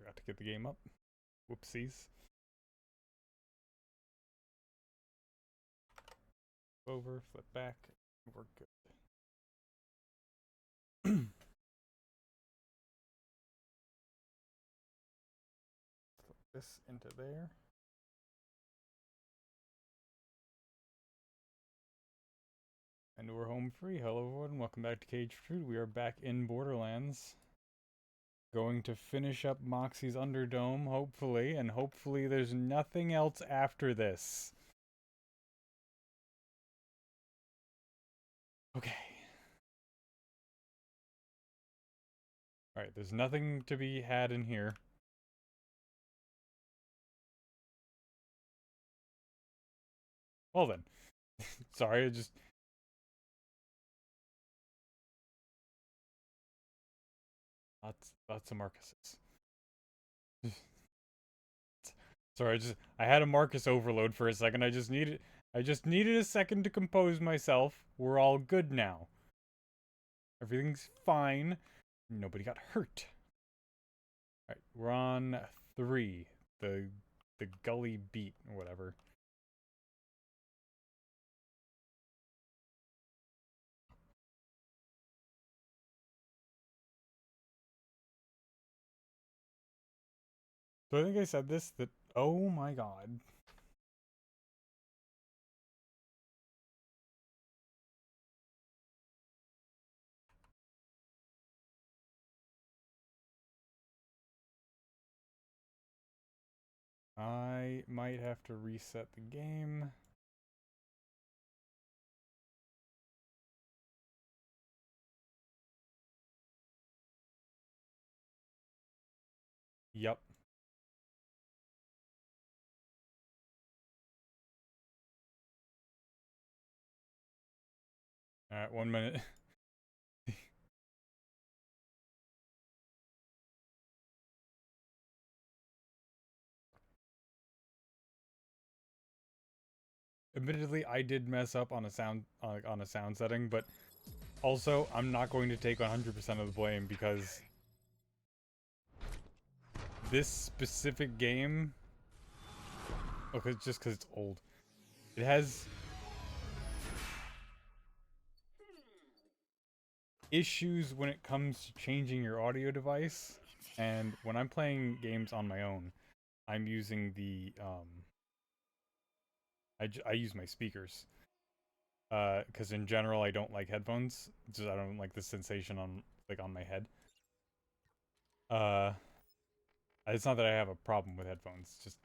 Forgot to get the game up. Whoopsies. Over, flip back. We're good. Flip this into there. And we're home free. Hello everyone, welcome back to Cage Fruit. We are back in Borderlands. Going to finish up Moxxi's Underdome, hopefully, and hopefully there's nothing else after this. Okay. Alright, there's nothing to be had in here. Well then. Sorry, I just... Lots of Marcuses. Sorry, I had a Marcus overload for a second. I just needed a second to compose myself. We're all good now. Everything's fine. Nobody got hurt. Alright, we're on 3. The gully beat or whatever. So I think I said this, that, oh my god. I might have to reset the game. Yup. Alright, 1 minute. Admittedly, I did mess up on a sound setting, but also I'm not going to take 100% of the blame because this specific game, okay, just because it's old, it has issues when it comes to changing your audio device. And when I'm playing games on my own, I'm using the I use my speakers. Because in general I don't like headphones. Just I don't like the sensation on my head. It's not that I have a problem with headphones. Just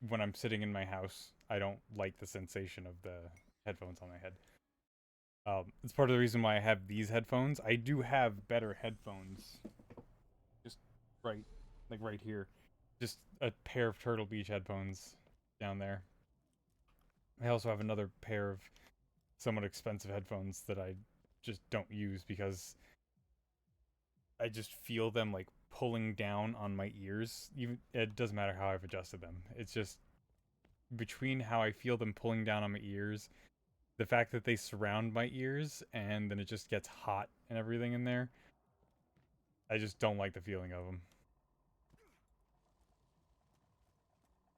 when I'm sitting in my house, I don't like the sensation of the headphones on my head. It's part of the reason why I have these headphones. I do have better headphones. Just right here. Just a pair of Turtle Beach headphones down there. I also have another pair of somewhat expensive headphones that I just don't use because I just feel them like pulling down on my ears. Even it doesn't matter how I've adjusted them. It's just between how I feel them pulling down on my ears, the fact that they surround my ears, and then it just gets hot and everything in there. I just don't like the feeling of them.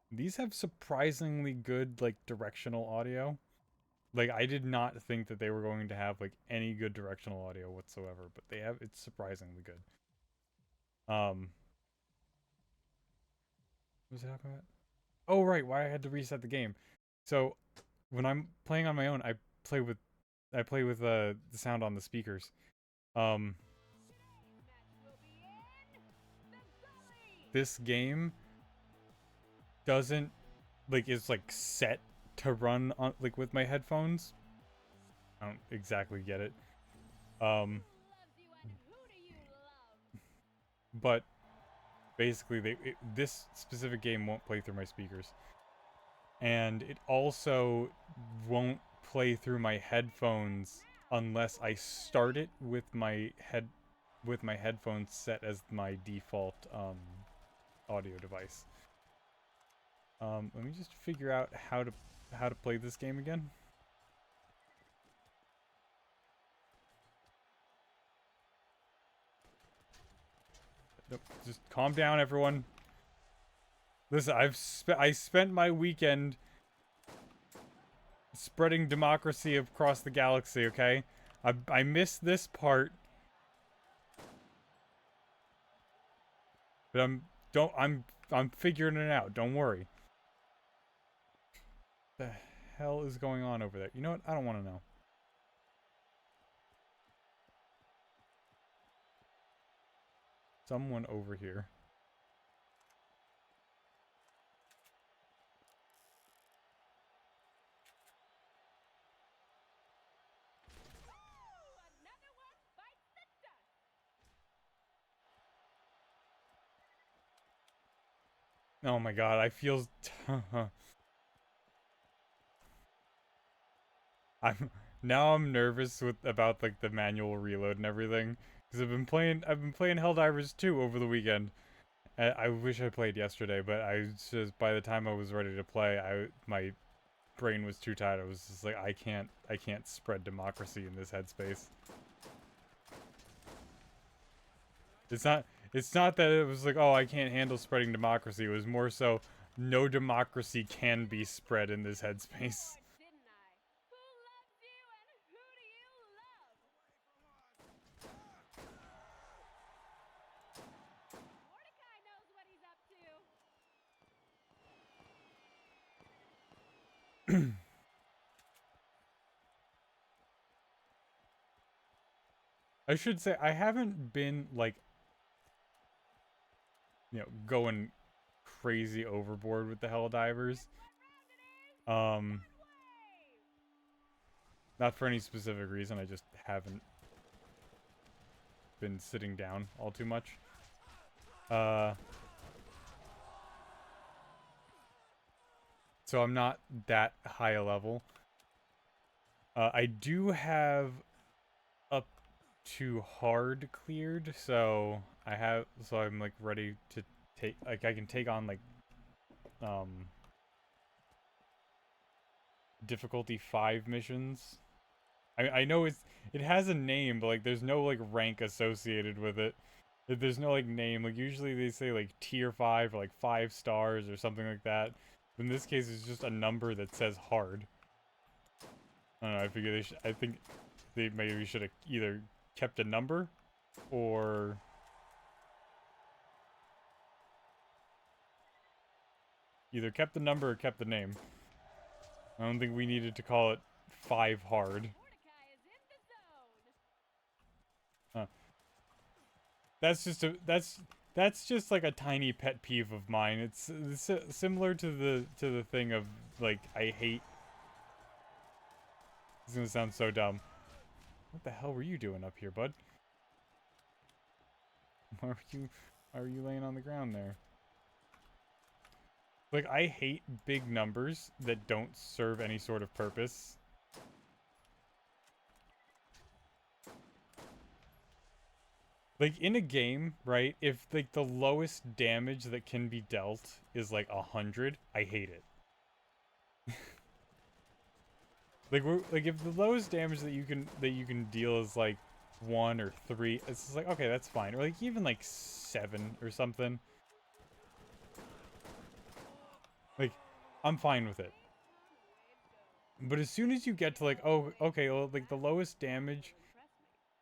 These have surprisingly good like directional audio. Like I did not think that they were going to have like any good directional audio whatsoever, but they have. It's surprisingly good. What was I talking about? Oh right, why I had to reset the game. So when I'm playing on my own, play with I play with the sound on the speakers. Um this game doesn't like is like set to run on like with my headphones. I don't exactly get it. But basically this specific game won't play through my speakers. And it also won't play through my headphones unless I start it with my headphones set as my default audio device. Let me just figure out how to play this game again. Nope. Just calm down, everyone. Listen, I spent my weekend spreading democracy across the galaxy, okay? I missed this part. But I'm figuring it out. Don't worry. The hell is going on over there? You know what? I don't want to know. Someone over here. Oh my god, I feel I'm I'm nervous about like the manual reload and everything because I've been playing Helldivers 2 over the weekend. I wish I played yesterday, but I just by the time I was ready to play, my brain was too tired. I was just like I can't spread democracy in this headspace. It's not that it was like, oh, I can't handle spreading democracy. It was more so no democracy can be spread in this headspace. I should say I haven't been like going crazy overboard with the Helldivers. Not for any specific reason, I just haven't been sitting down all too much. So I'm not that high a level. I do have up to hard cleared, so I'm like ready to take, like I can take on like difficulty 5 missions. I know it has a name, but like there's no like rank associated with it. There's no like name. Like usually they say like tier 5 or like 5 stars or something like that. But in this case, it's just a number that says hard. I don't know. I figure I think they maybe should have either kept a number or either kept the number or kept the name. I don't think we needed to call it 5 hard. That's just like a tiny pet peeve of mine. It's similar to the thing of like I hate. It's gonna sound so dumb. What the hell were you doing up here, bud? Why are you laying on the ground there? Like I hate big numbers that don't serve any sort of purpose. Like, in a game, right, if, like, the lowest damage that can be dealt is, like, 100, I hate it. like, if the lowest damage that you can deal is, like, 1 or 3, it's just like, okay, that's fine. Or, like, even, like, 7 or something. Like, I'm fine with it. But as soon as you get to, like, oh, okay, well, like, the lowest damage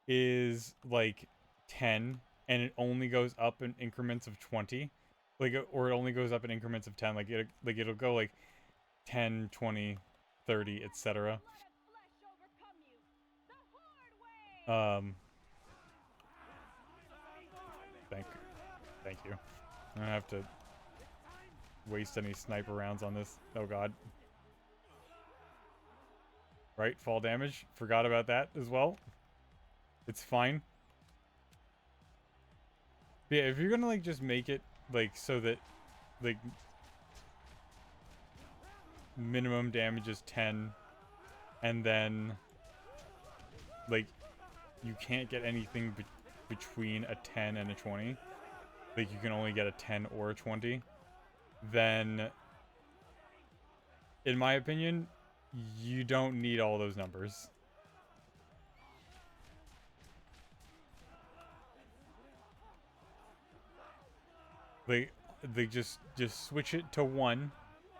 is, like, 10, and it only goes up in increments of 20, like, or it only goes up in increments of 10, like it'll go like 10, 20, 30, etc. Thank you. I don't have to waste any sniper rounds on this. Oh god. Right, fall damage. Forgot about that as well. It's fine. But yeah, if you're gonna like just make it like so that like minimum damage is 10 and then like you can't get anything between a 10 and a 20, like you can only get a 10 or a 20, then in my opinion you don't need all those numbers. They they just switch it to 1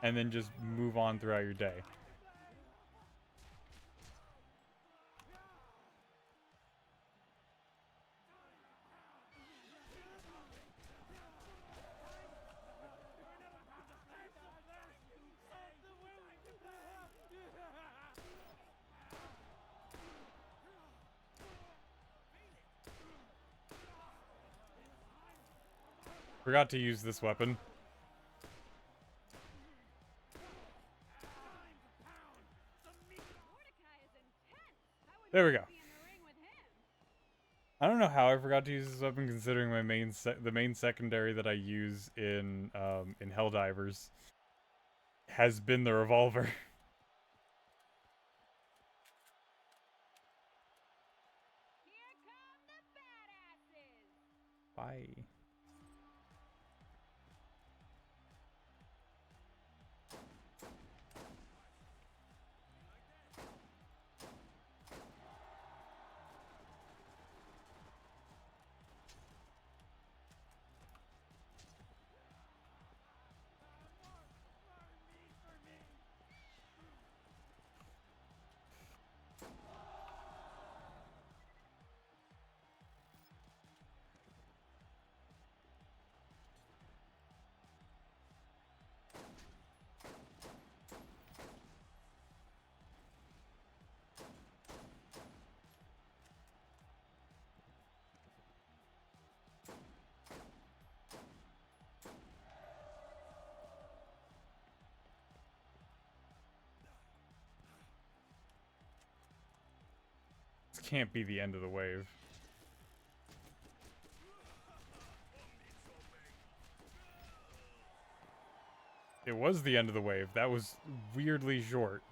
and then just move on throughout your day. Forgot to use this weapon. There we go. I don't know how I forgot to use this weapon, considering my the main secondary that I use in Helldivers has been the revolver. Bye. This can't be the end of the wave. It was the end of the wave. That was weirdly short.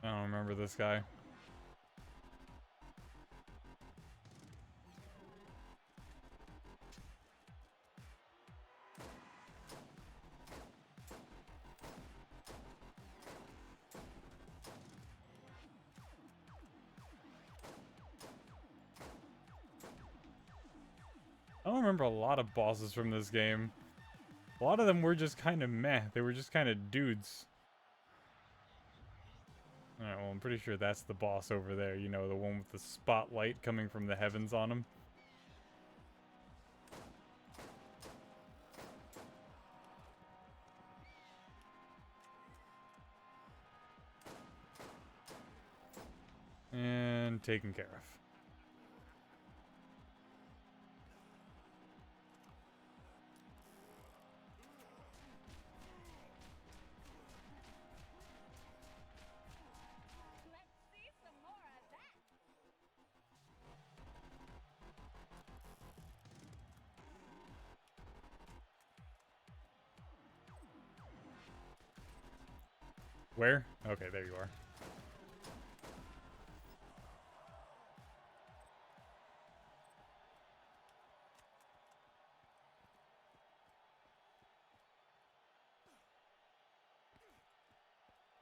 I don't remember this guy. I don't remember a lot of bosses from this game. A lot of them were just kind of meh. They were just kind of dudes. Alright, well, I'm pretty sure that's the boss over there. You know, the one with the spotlight coming from the heavens on him. And taken care of. Where? Okay, there you are.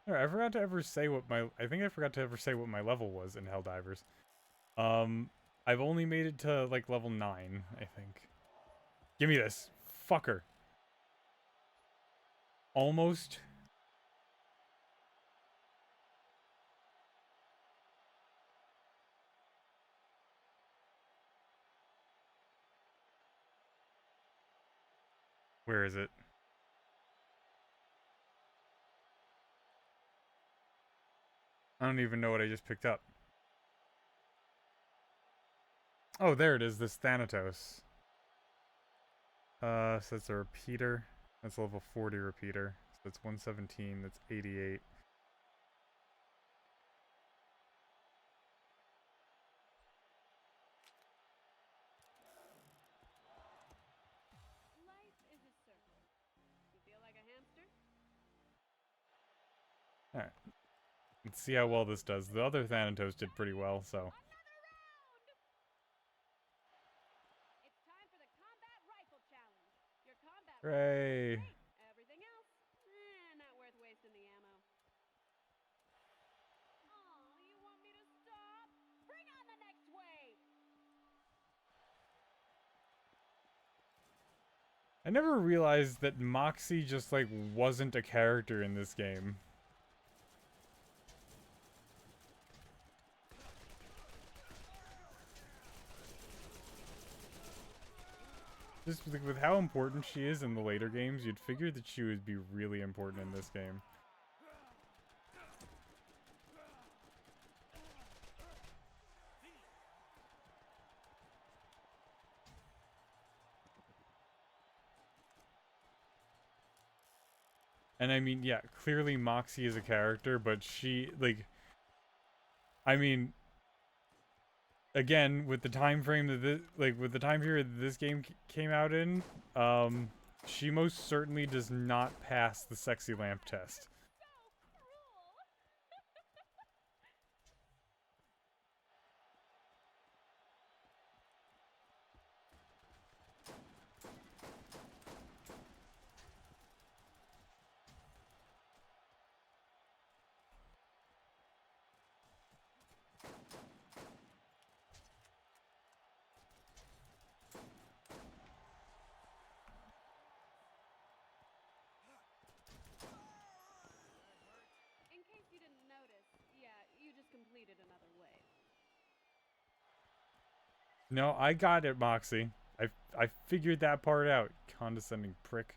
Alright, I forgot to ever say what my... I think I forgot to ever say what my level was in Helldivers. I've only made it to, like, level 9, I think. Give me this. Fucker. Almost. Where is it? I don't even know what I just picked up. Oh, there it is, this Thanatos. So that's a repeater. That's a level 40 repeater. So that's 117, that's 88. Alright. Let's see how well this does. The other Thanatos did pretty well, so. Hooray! Everything else, not worth wasting the ammo. Oh, you want me to stop? Bring on the next wave! I never realized that Moxxi just, like, wasn't a character in this game. Just with how important she is in the later games, you'd figure that she would be really important in this game. And I mean, yeah, clearly Moxxi is a character, but she, like, I mean, again, with the time frame that this, like, with the time period that this game came out in, she most certainly does not pass the sexy lamp test. In case you didn't notice, yeah, you just completed another wave. No, I got it, Moxxi. I figured that part out, condescending prick.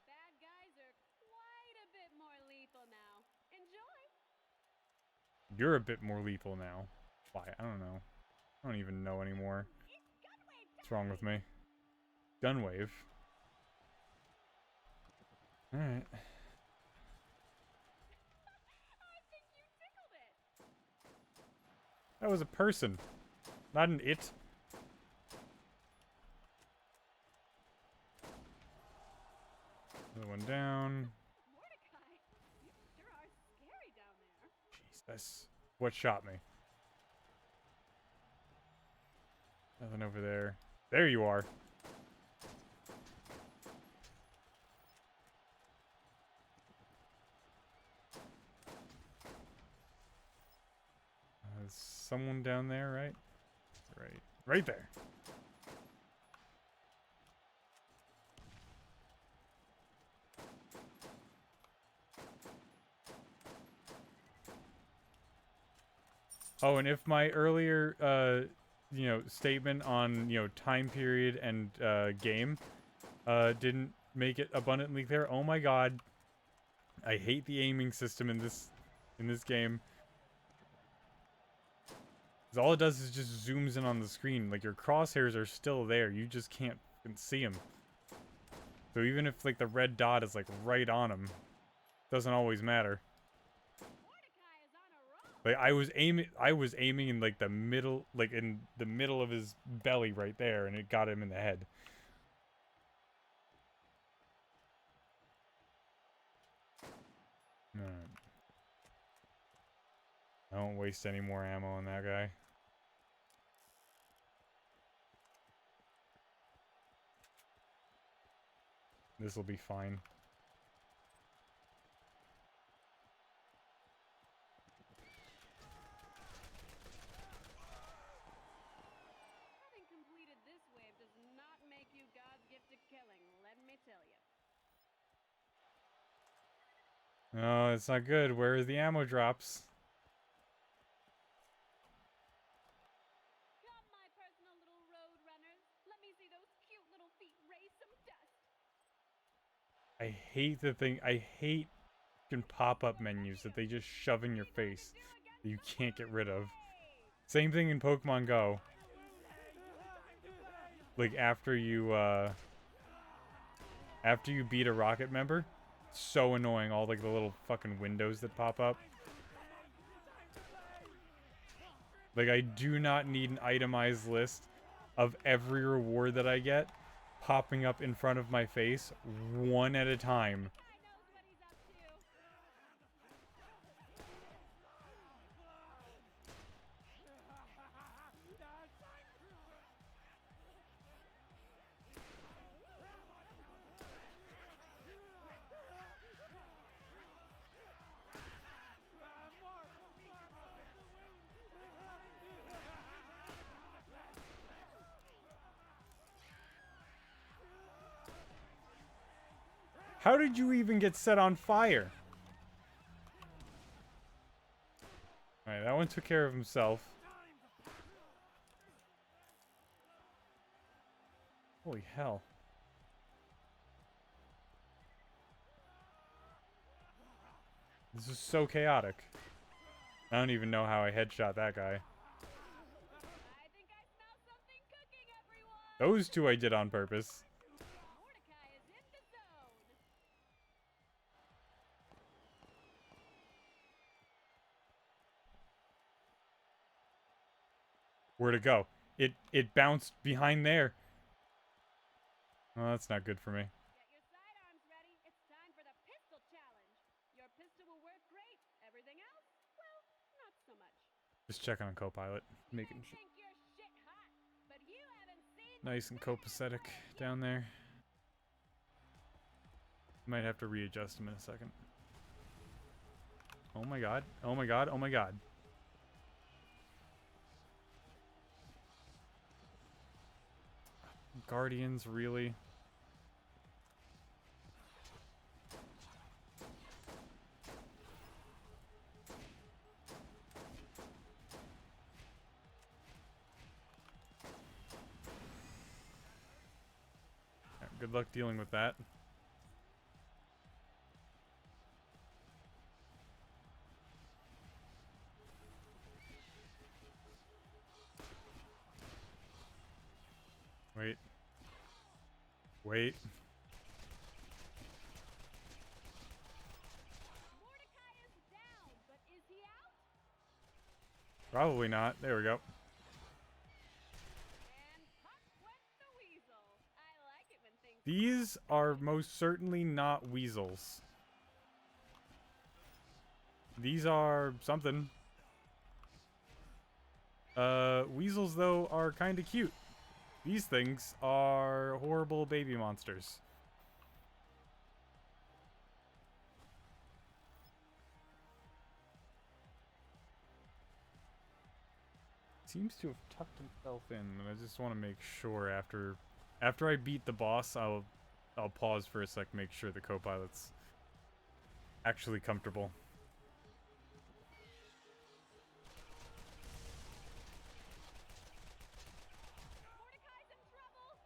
Bad guys are quite a bit more lethal now. Enjoy! You're a bit more lethal now. Why? I don't know. I don't even know anymore. What's wrong with me? Gunwave. Alright. I think you tickled it! That was a person, not an it. Another one down. Mordecai, you sure are scary down there. Jesus. What shot me? Nothing over there. There you are. There's someone down there, right? Right. Right there. Oh, and if my earlier, statement on, time period and, game, didn't make it abundantly clear, oh my god, I hate the aiming system in this game. 'Cause all it does is just zooms in on the screen. Like, your crosshairs are still there, you just can't see them. So even if, like, the red dot is, like, right on him, doesn't always matter. Like, I was aiming in, like, the middle, like, in the middle of his belly right there, and it got him in the head. Alright. I won't waste any more ammo on that guy. This'll be fine. Having completed this wave does not make you God's gift to killing, let me tell you. Oh, it's not good. Where are the ammo drops? Come, my personal little road runners. Let me see those cute little feet raise some dust. I hate the thing. I hate pop-up menus that they just shove in your face that you can't get rid of. Same thing in Pokemon Go. Like, after you beat a Rocket member, so annoying, all, like, the little fucking windows that pop up. Like, I do not need an itemized list of every reward that I get popping up in front of my face, one at a time, How did you even get set on fire? Alright, that one took care of himself. Holy hell. This is so chaotic. I don't even know how I headshot that guy. I think I smell something cooking, everyone. Those two I did on purpose. Mordecai is in the zone. Where'd it go? It bounced behind there. Well, that's not good for me. Get your sidearms ready. It's time for the pistol challenge. Your pistol will work great. Everything else, well, not so much. Just checking on Copilot. Making sure. Think you're shit hot, but you haven't seen Nice and copacetic down there. Might have to readjust him in a second. Oh my god. Oh my god. Oh my god. Guardians, really? Yeah, good luck dealing with that. Wait. Wait. Mordecai is down, but is he out? Probably not. There we go. And pop went the weasel. I like it when things. These are most certainly not weasels. These are something. Weasels, though, are kind of cute. These things are horrible baby monsters. Seems to have tucked himself in, and I just want to make sure after I beat the boss, I'll pause for a sec, make sure the co-pilot's actually comfortable. Mordecai's in trouble.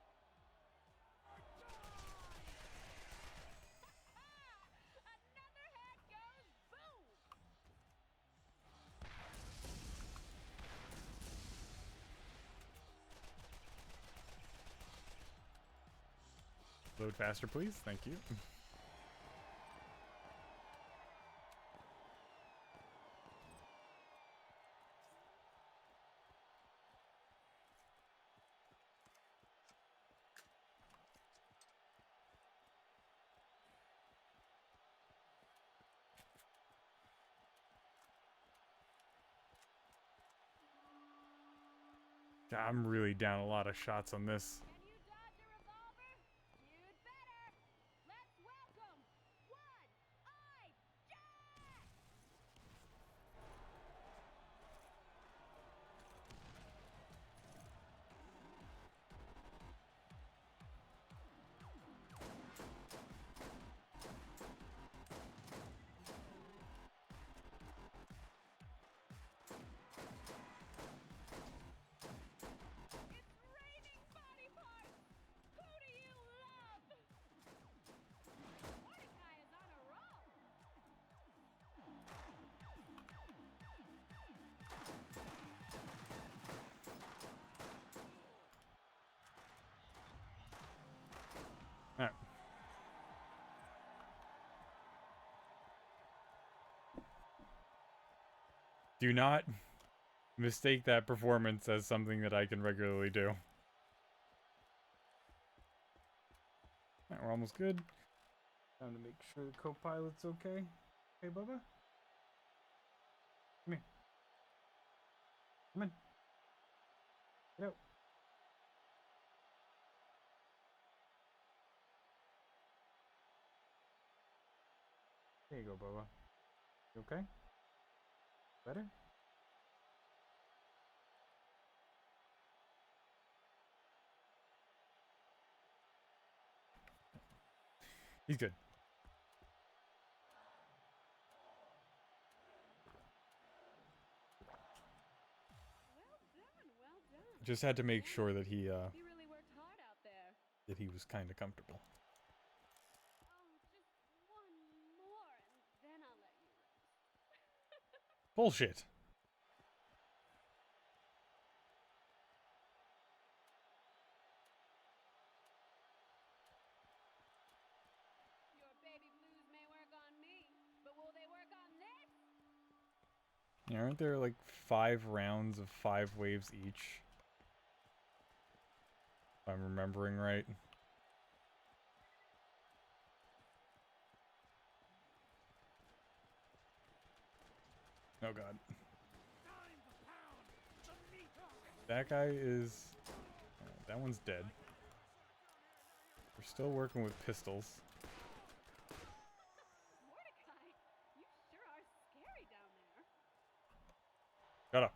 Another head goes boom. Load faster, please. Thank you. I'm really down a lot of shots on this. Can you dodge a revolver? You'd better. Let's welcome One-Eye Jack. It's raining body parts. Who do you love? Mordecai is on a roll. Alright. Do not mistake that performance as something that I can regularly do. Alright, we're almost good. Time to make sure the co-pilot's okay. Hey, Bubba? Come here. Come in. Get out. There you go, Bubba. You okay? Better? He's good. Just had to make sure that he You really worked hard out there. was kind of comfortable. Oh, just one more, and then I'll let you rest. Bullshit. Your baby blues may work on me, but will they work on this? Yeah, aren't there like 5 rounds of 5 waves each? If I'm remembering right. Oh god. That guy is... that one's dead. We're still working with pistols. Mordecai, you sure are scary down there. Shut up.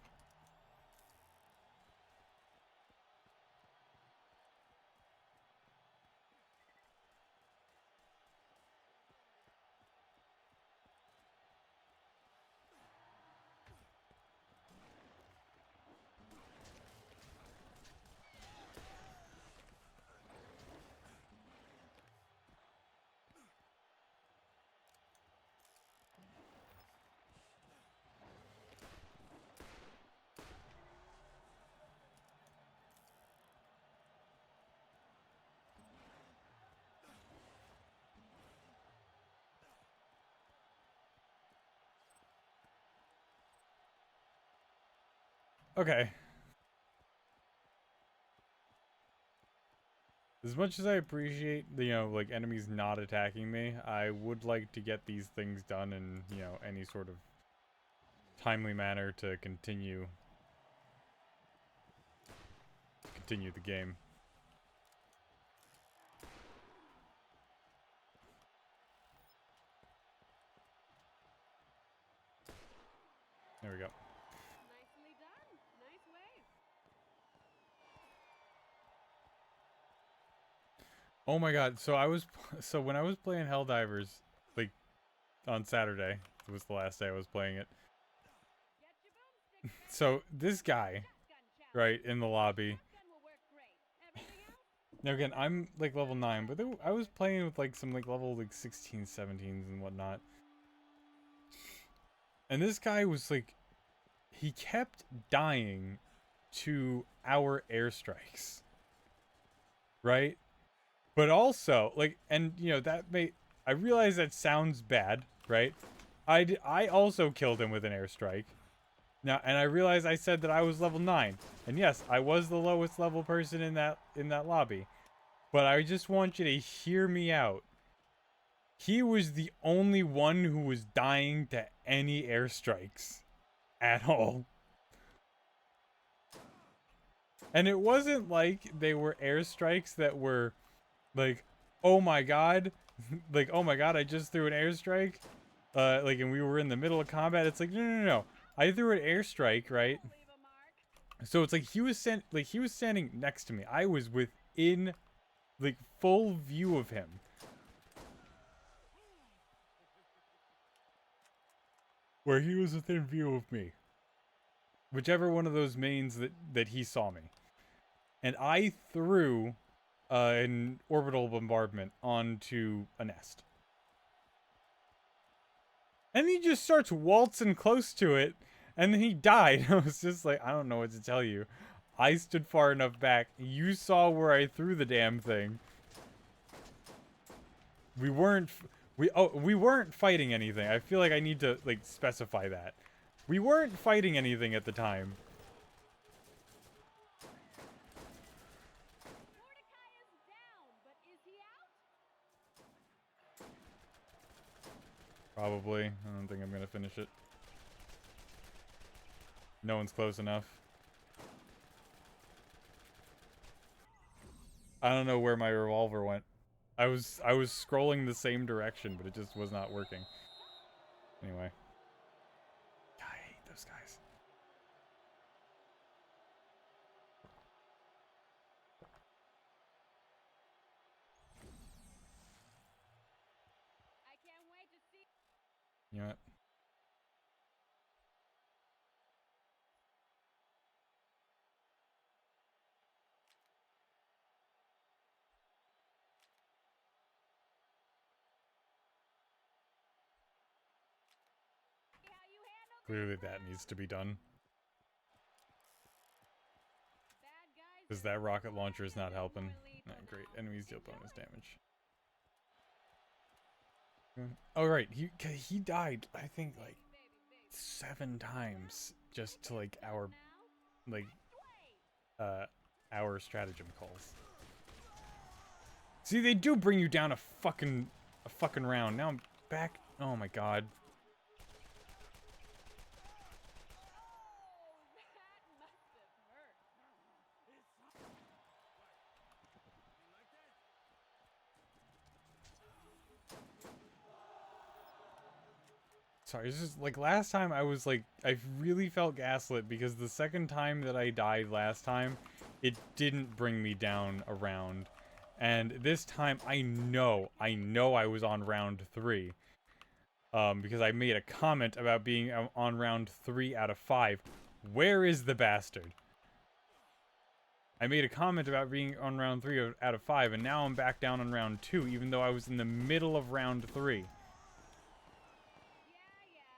Okay. As much as I appreciate, like, enemies not attacking me, I would like to get these things done in, any sort of timely manner to continue the game. There we go. Nicely done. Nice wave. Oh my god, so when I was playing Helldivers, like, on Saturday, it was the last day I was playing it. Get your boomstick ready. So, this guy, Shotgun challenge. right, in the lobby. Shotgun will work great. Everything else? Now again, I'm, like, level 9, but I was playing with, like, some, like, level, like, 16s, 17s, and whatnot. And this guy was, like, he kept dying to our airstrikes. Right? But also, like, and, that may... I realize that sounds bad, right? I also killed him with an airstrike. Now, and I realize I said that I was level 9. And yes, I was the lowest level person in that lobby. But I just want you to hear me out. He was the only one who was dying to any airstrikes at all. And it wasn't like they were airstrikes that were like, oh my god, like, oh my god, I just threw an airstrike. Like, and we were in the middle of combat. It's like, no. I threw an airstrike, right? Leave a mark. So it's like he was standing next to me. I was within, like, full view of him. Where he was within view of me. Whichever one of those means that he saw me. And I threw an orbital bombardment onto a nest. And he just starts waltzing close to it, and then he died. I was just like, I don't know what to tell you. I stood far enough back. You saw where I threw the damn thing. We weren't fighting anything. I feel like I need to, like, specify that. We weren't fighting anything at the time. Mordecai is down, but is he out? Probably. I don't think I'm gonna finish it. No one's close enough. I don't know where my revolver went. I was scrolling the same direction, but it just was not working. Anyway. I hate those guys. I can't wait to see. You know what? Clearly that needs to be done. Bad guys Because are that rocket more launcher is not and helping. more lethal Not great. now. Enemies deal bonus Enjoy. damage. Oh right, he died, I think, like Baby, baby. 7 times just to like Stop our now. like Wait. our stratagem calls. See, they do bring you down a fucking round. Now I'm back. Oh my god. Oh, that must have hurt. Sorry, it's just like last time I was like, I really felt gaslit because the second time that I died last time, it didn't bring me down a round. And this time I know I was on round 3. Because I made a comment about being on round 3 out of 5. Where is the bastard? I made a comment about being on round 3 out of 5, and now I'm back down on round 2, even though I was in the middle of round 3. Yeah,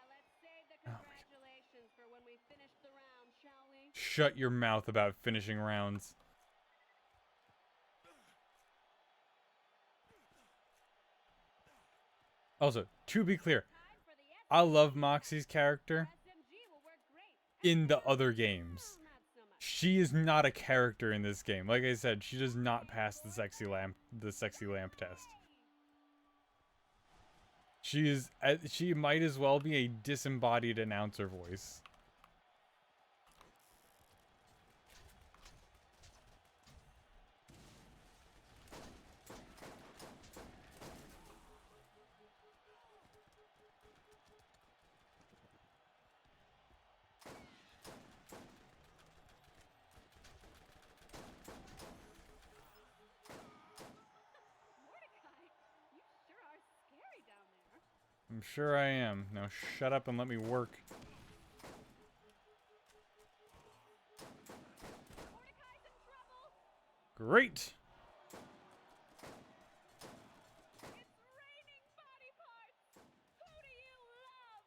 let's save the Oh my God. congratulations for when we finish the round, shall we? Shut your mouth about finishing rounds. Also, to be clear, Time for the I love Moxxi's character SMG will work great. in the other games. Not so much. She is not a character in this game. Like I said, she does not pass the sexy lamp test. She might as well be a disembodied announcer voice. Mordecai, you sure are scary down there. I'm sure I am. Now shut up and let me work. Mordecai's in trouble. Great! It's raining body parts. Who do you love?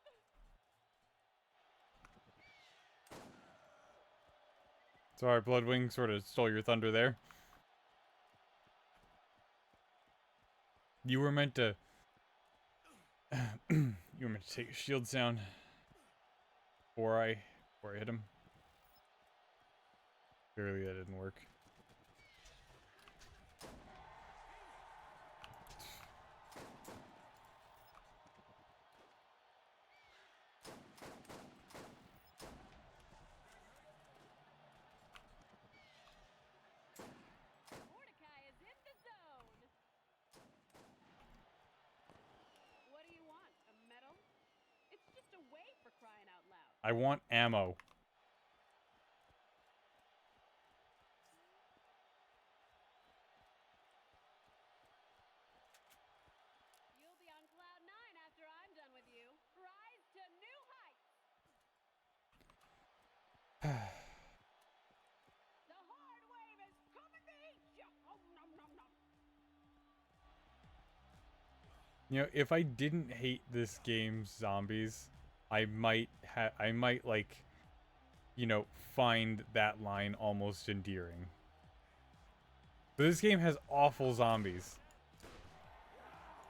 Sorry, Bloodwing sort of stole your thunder there. You were meant to... you were meant to take a shield down before I hit him. Clearly that didn't work. Mordecai is in the zone. What do you want? A medal? It's just a way for crying out loud. I want ammo. You'll be on cloud 9 after I'm done with you. Rise to new heights. The hard wave is coming to eat you. Oh, nom, nom, nom. You know, if I didn't hate this game's zombies, I might like, you know, find that line almost endearing. But this game has awful zombies.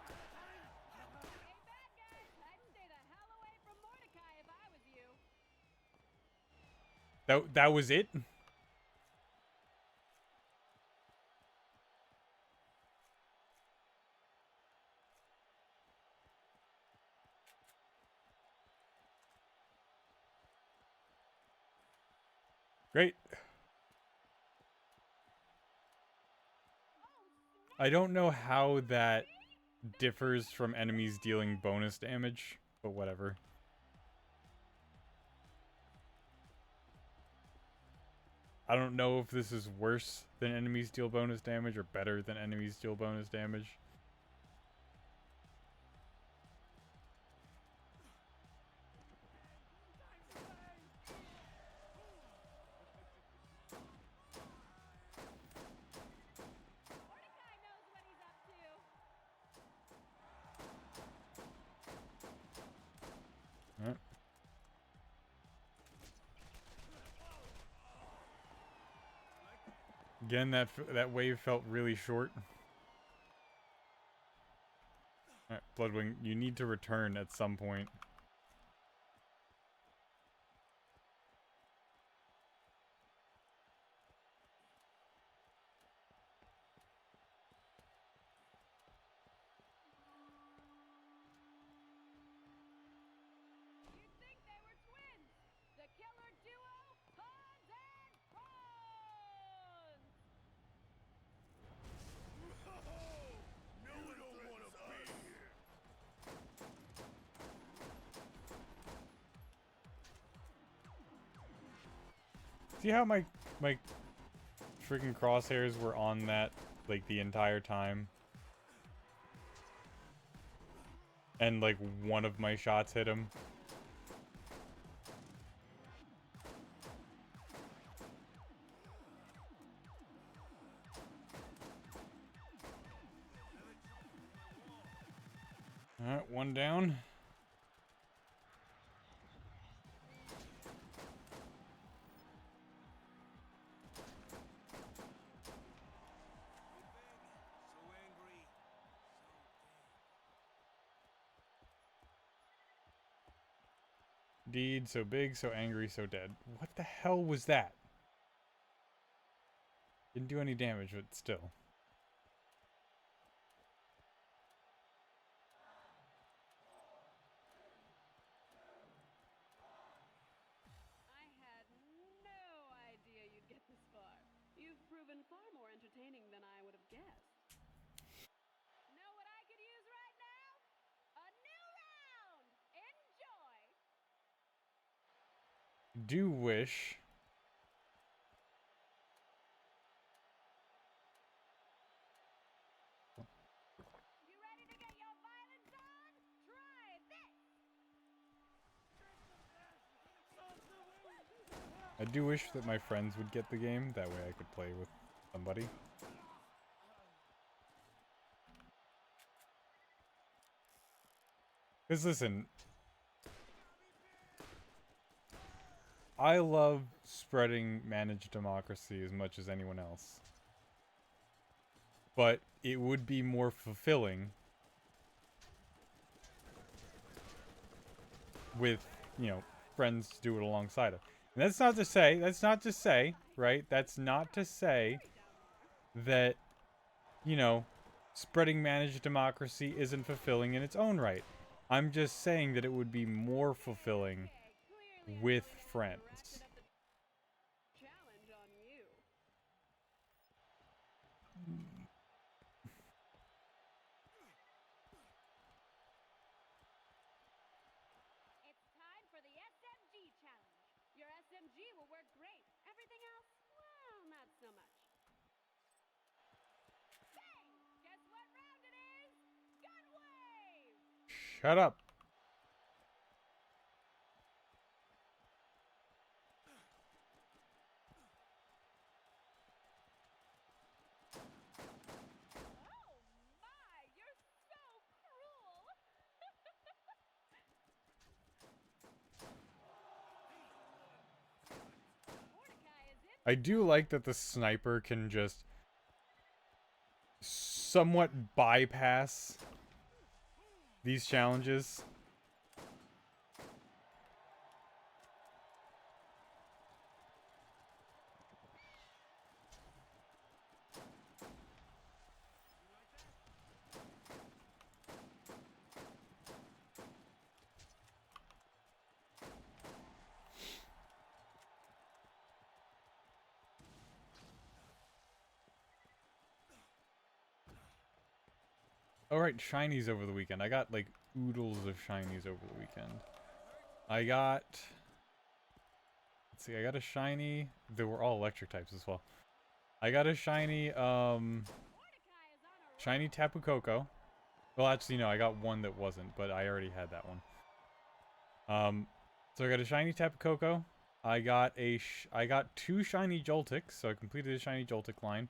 Hey, bad guys, I'd stay the hell away from Mordecai if I was you. That was it? Great. I don't know how that differs from enemies dealing bonus damage, but whatever. I don't know if this is worse than enemies deal bonus damage or better than enemies deal bonus damage. Mordecai knows what he's up to. Alright. Again, that wave felt really short. Alright, Bloodwing, you need to return at some point. You'd think they were twins! The killer duo, Hans and Franz! No one don't want to be here. See how my freaking crosshairs were on that like the entire time? And like one of my shots hit him. Alright, one down. So angry, Deed, so big, so angry, so dead. What the hell was that? Didn't do any damage, but still. I had no idea you'd get this far. You've proven far more entertaining than I would have guessed. Know what I could use right now? A new round! Enjoy! Do wish. You ready to get your violence on? Try this! I do wish that my friends would get the game. That way I could play with somebody. Because listen, I love spreading managed democracy as much as anyone else. But it would be more fulfilling with, you know, friends to do it alongside of. And that's not to say, right? That's not to say that, you know, spreading managed democracy isn't fulfilling in its own right. I'm just saying that it would be more fulfilling Clearly with I don't friends. underestimate the challenge on you. It's time for the SMG challenge. Your SMG will work great. Everything else, well, not so much. Hey, guess what round it is? Gun wave! Shut up. Oh my, you're so cruel! Mordecai is in. I do like that the sniper can just somewhat bypass these challenges. Alright, shinies over the weekend. I got like oodles of shinies over the weekend. I got... Let's see, I got a shiny... They were all electric types as well. I got a shiny, Mordecai is on a shiny Tapu Koko. Well, actually, no, I got one that wasn't, but I already had that one. So I got a shiny Tapu Koko. I got two shiny Joltics, so I completed a shiny Joltik line.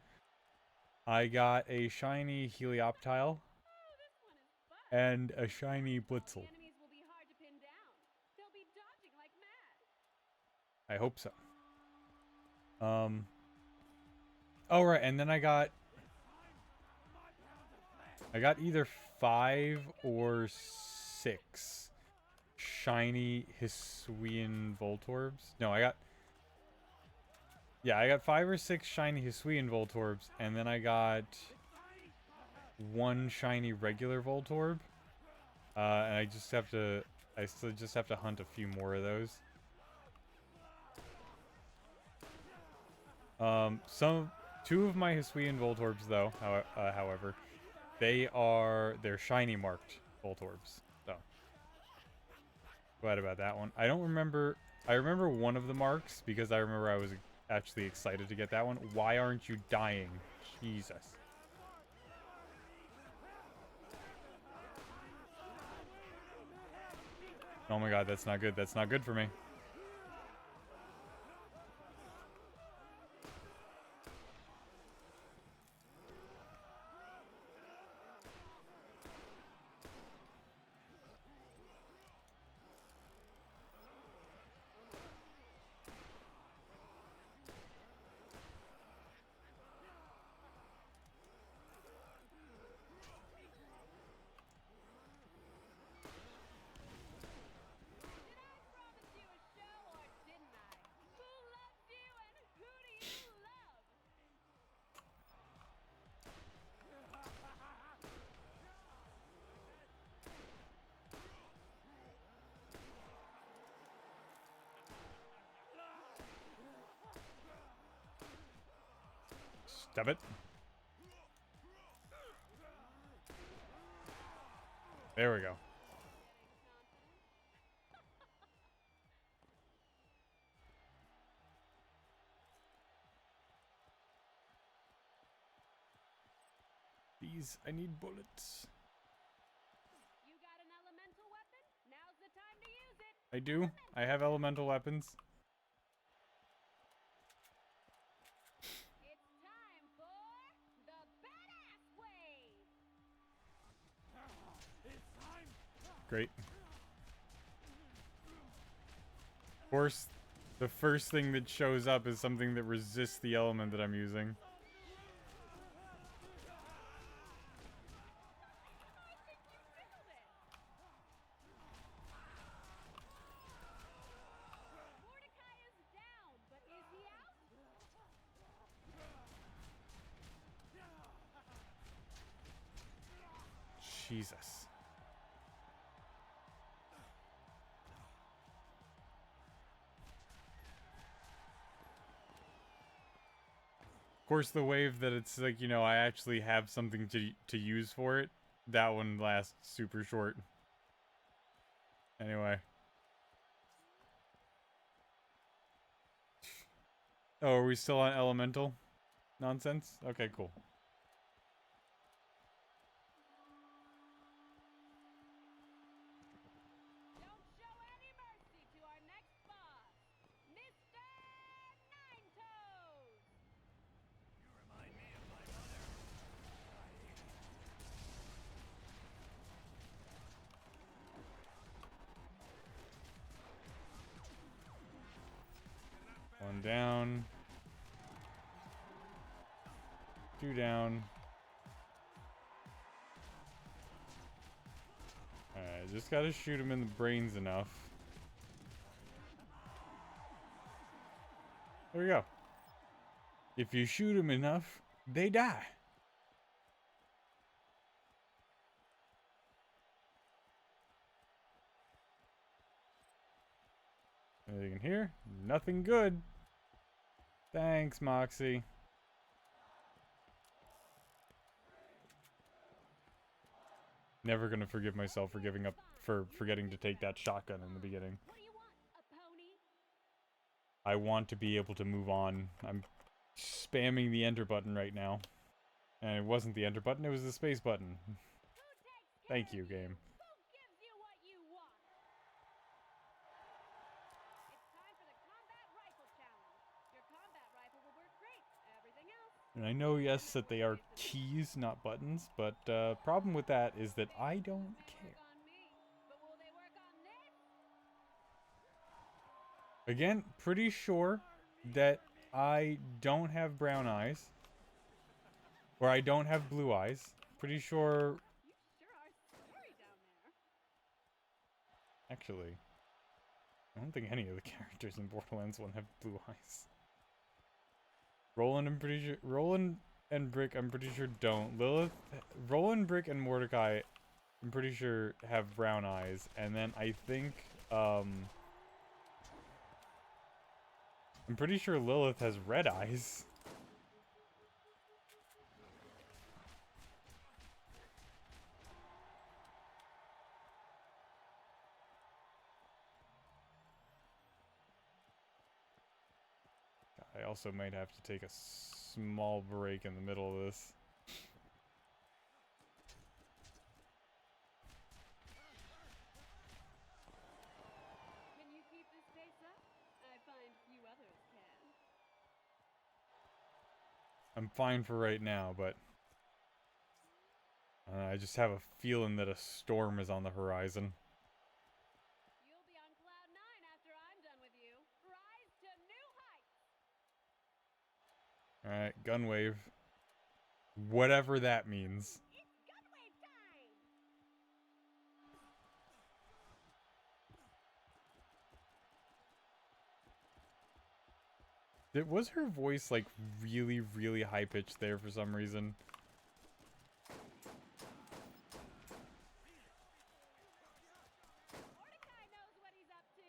I got a shiny Helioptile Oh, this one is fun. and a shiny Blitzel. The enemies will be hard to pin down. They'll be dodging like mad. I hope so. Oh, right, and then I got either 5 or 6 shiny Hisuian Voltorbs. No, I got 5 or 6 shiny Hisuian Voltorbs, and then I got 1 shiny regular Voltorb. And I still just have to hunt a few more of those. Two of my Hisuian Voltorbs, though, however, they're shiny marked Voltorbs. So, glad about that one. I remember one of the marks because I remember I was actually excited to get that one. Why aren't you dying? Jesus. Oh my god, that's not good. That's not good for me. Promise you a show, or didn't I? Who loves you and who do you love? Stop it. There we go. These, I need bullets. You got an elemental weapon? Now's the time to use it. I do. I have elemental weapons. It's time for the badass wave. Great. Of course, the first thing that shows up is something that resists the element that I'm using. I think you tickled it. Mordecai is down, but is he out? Jesus. Of course, the wave that it's like, I actually have something to use for it, that one lasts super short. Anyway. Oh, are we still on elemental nonsense? Okay, cool. Don't show any mercy to our next boss, Mr. Nine Toes. You remind me of my mother. One down. 2 down. Alright, just gotta shoot him in the brains enough. There we go. If you shoot him enough, they die. Anything in here? Nothing good. Thanks, Moxxi. Never gonna forgive myself for forgetting to take that shotgun in the beginning. What do you want? A pony? I want to be able to move on. I'm spamming the enter button right now. And it wasn't the enter button, it was the space button. Who takes care Thank you, of game. Who gives you what you want? It's time for the combat rifle challenge. Your combat rifle will work great. Everything else. And I know, yes, that they are keys, not buttons, but problem with that is that I don't care. Work on me, but will they work on this? Again, pretty sure that I don't have brown eyes. Or I don't have blue eyes. Pretty sure... You sure are scary down there. Actually, I don't think any of the characters in Borderlands 1 have blue eyes. Roland, I'm pretty sure... Roland and Brick, I'm pretty sure don't. Lilith... Roland, Brick, and Mordecai, I'm pretty sure have brown eyes. And then I think, I'm pretty sure Lilith has red eyes. I also might have to take a small break in the middle of this. Can you keep this pace up? I find few others can. I'm fine for right now, but I just have a feeling that a storm is on the horizon. You'll be on cloud 9 after I'm done with you. Rise to new heights. Alright, gun wave. Whatever that means. It's gunwave time. Was her voice like really, really high pitched there for some reason? Mordecai knows what he's up to.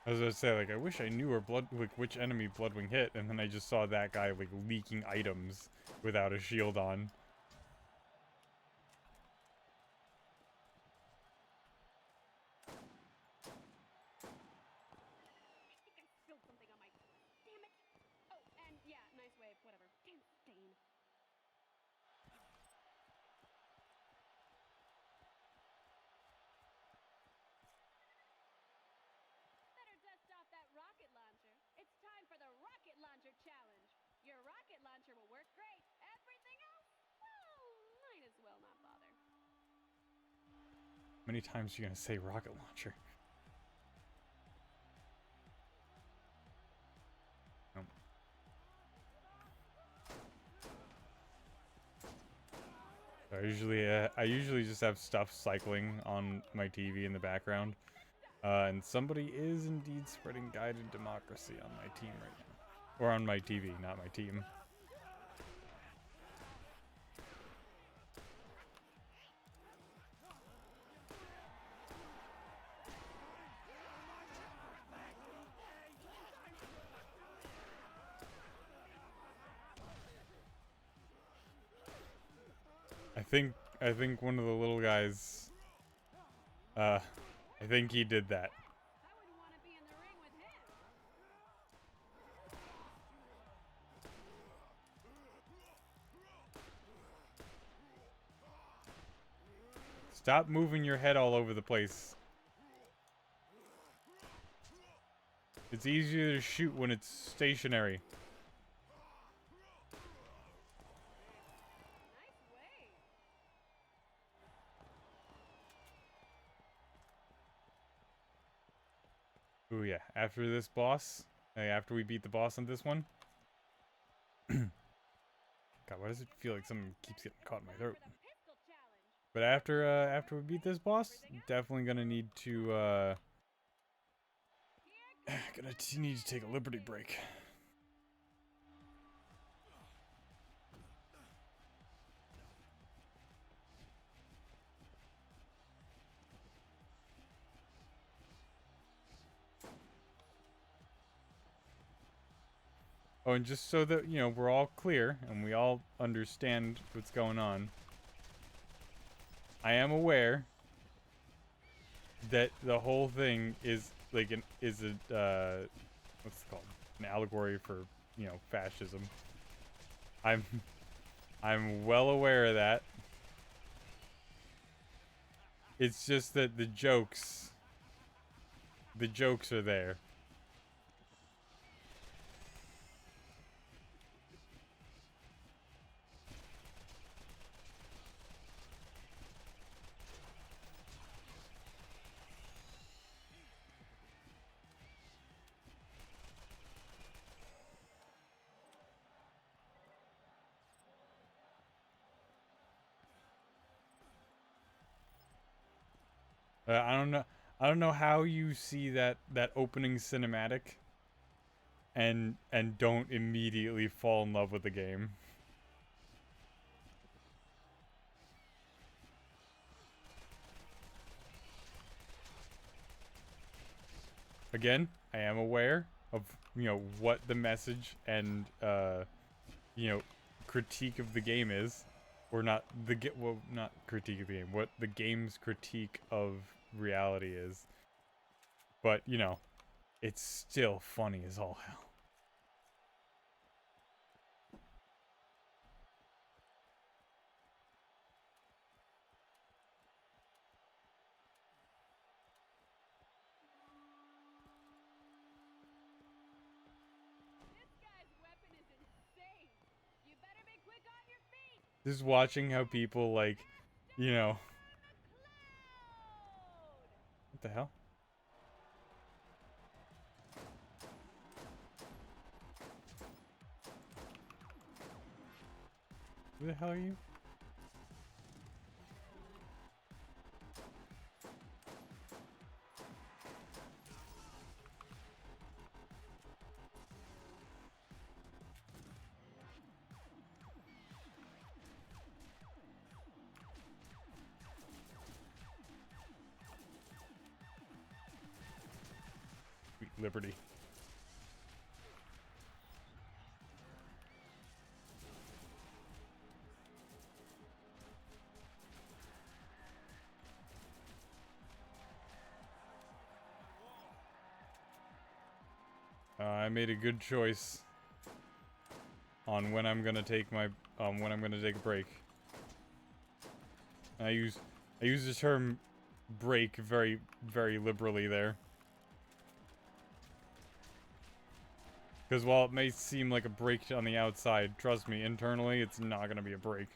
I was gonna say, like, I wish I knew where which enemy Bloodwing hit, and then I just saw that guy, like, leaking items without a shield on. I think I spilled something on my... Damn it. Oh, and yeah, nice wave, whatever. Damn stain. Better dust off that rocket launcher. It's time for the rocket launcher challenge. Your rocket launcher will work great. Everything else, well, might as well not bother. How many times are you gonna say rocket launcher? Nope. I usually just have stuff cycling on my TV in the background. And somebody is indeed spreading guided democracy on my team right now. Or on my TV, not my team. I think one of the little guys, I think he did that. I wouldn't want to be in the ring with him. Stop moving your head all over the place. It's easier to shoot when it's stationary. Nice wave. Ooh yeah, after this boss, after we beat the boss on this one. God, why does it feel like something keeps getting caught in my throat? For the pistol challenge. But after we beat this boss, definitely gonna need to need to take a liberty break. Oh, and just so that, you know, we're all clear and we all understand what's going on, I am aware that the whole thing is like an is a what's it called, an allegory for, you know, fascism. I'm I'm well aware of that. It's just that the jokes are there. I don't know. I don't know how you see that opening cinematic and don't immediately fall in love with the game. Again, I am aware of, you know, what the message and you know, critique of the game is, or not the well, not critique of the game, what the game's critique of reality is. But, you know, it's still funny as all hell. This guy's weapon is insane. You better be quick on your feet. Just watching how people, like, you know, what the hell? Who the hell are you? Sweet Liberty. I made a good choice on when I'm gonna take my when I'm gonna take a break. I use the term break very, very liberally there. Because while it may seem like a break on the outside, trust me, internally it's not gonna be a break.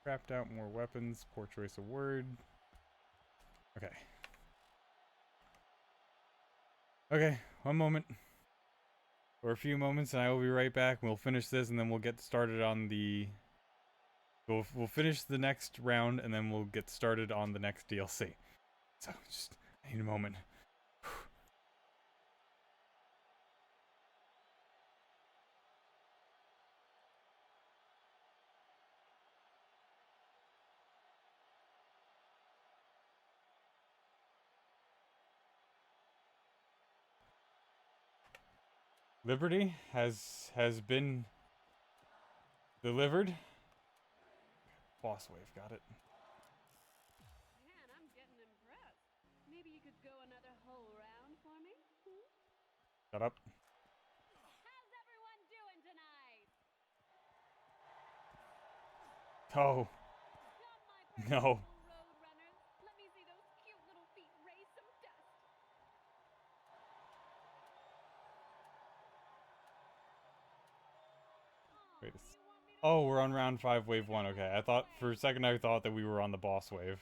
Crapped out more weapons, poor choice of word. Okay. Okay, one moment. For a few moments and I will be right back. We'll finish this and then we'll get started on the... We'll finish the next round and then we'll get started on the next DLC. So, just, I need a moment. Liberty has been delivered. Boss wave, got it. Man, I'm getting impressed. Maybe you could go another whole round for me? Shut up. How's everyone doing tonight? Oh, Come, my pretty no. little road runners. Let me see those cute little feet raise some dust. Oh, Wait a you want me to Oh, we're on round 5, wave 1. Okay, I thought, for a second I thought that we were on the boss wave.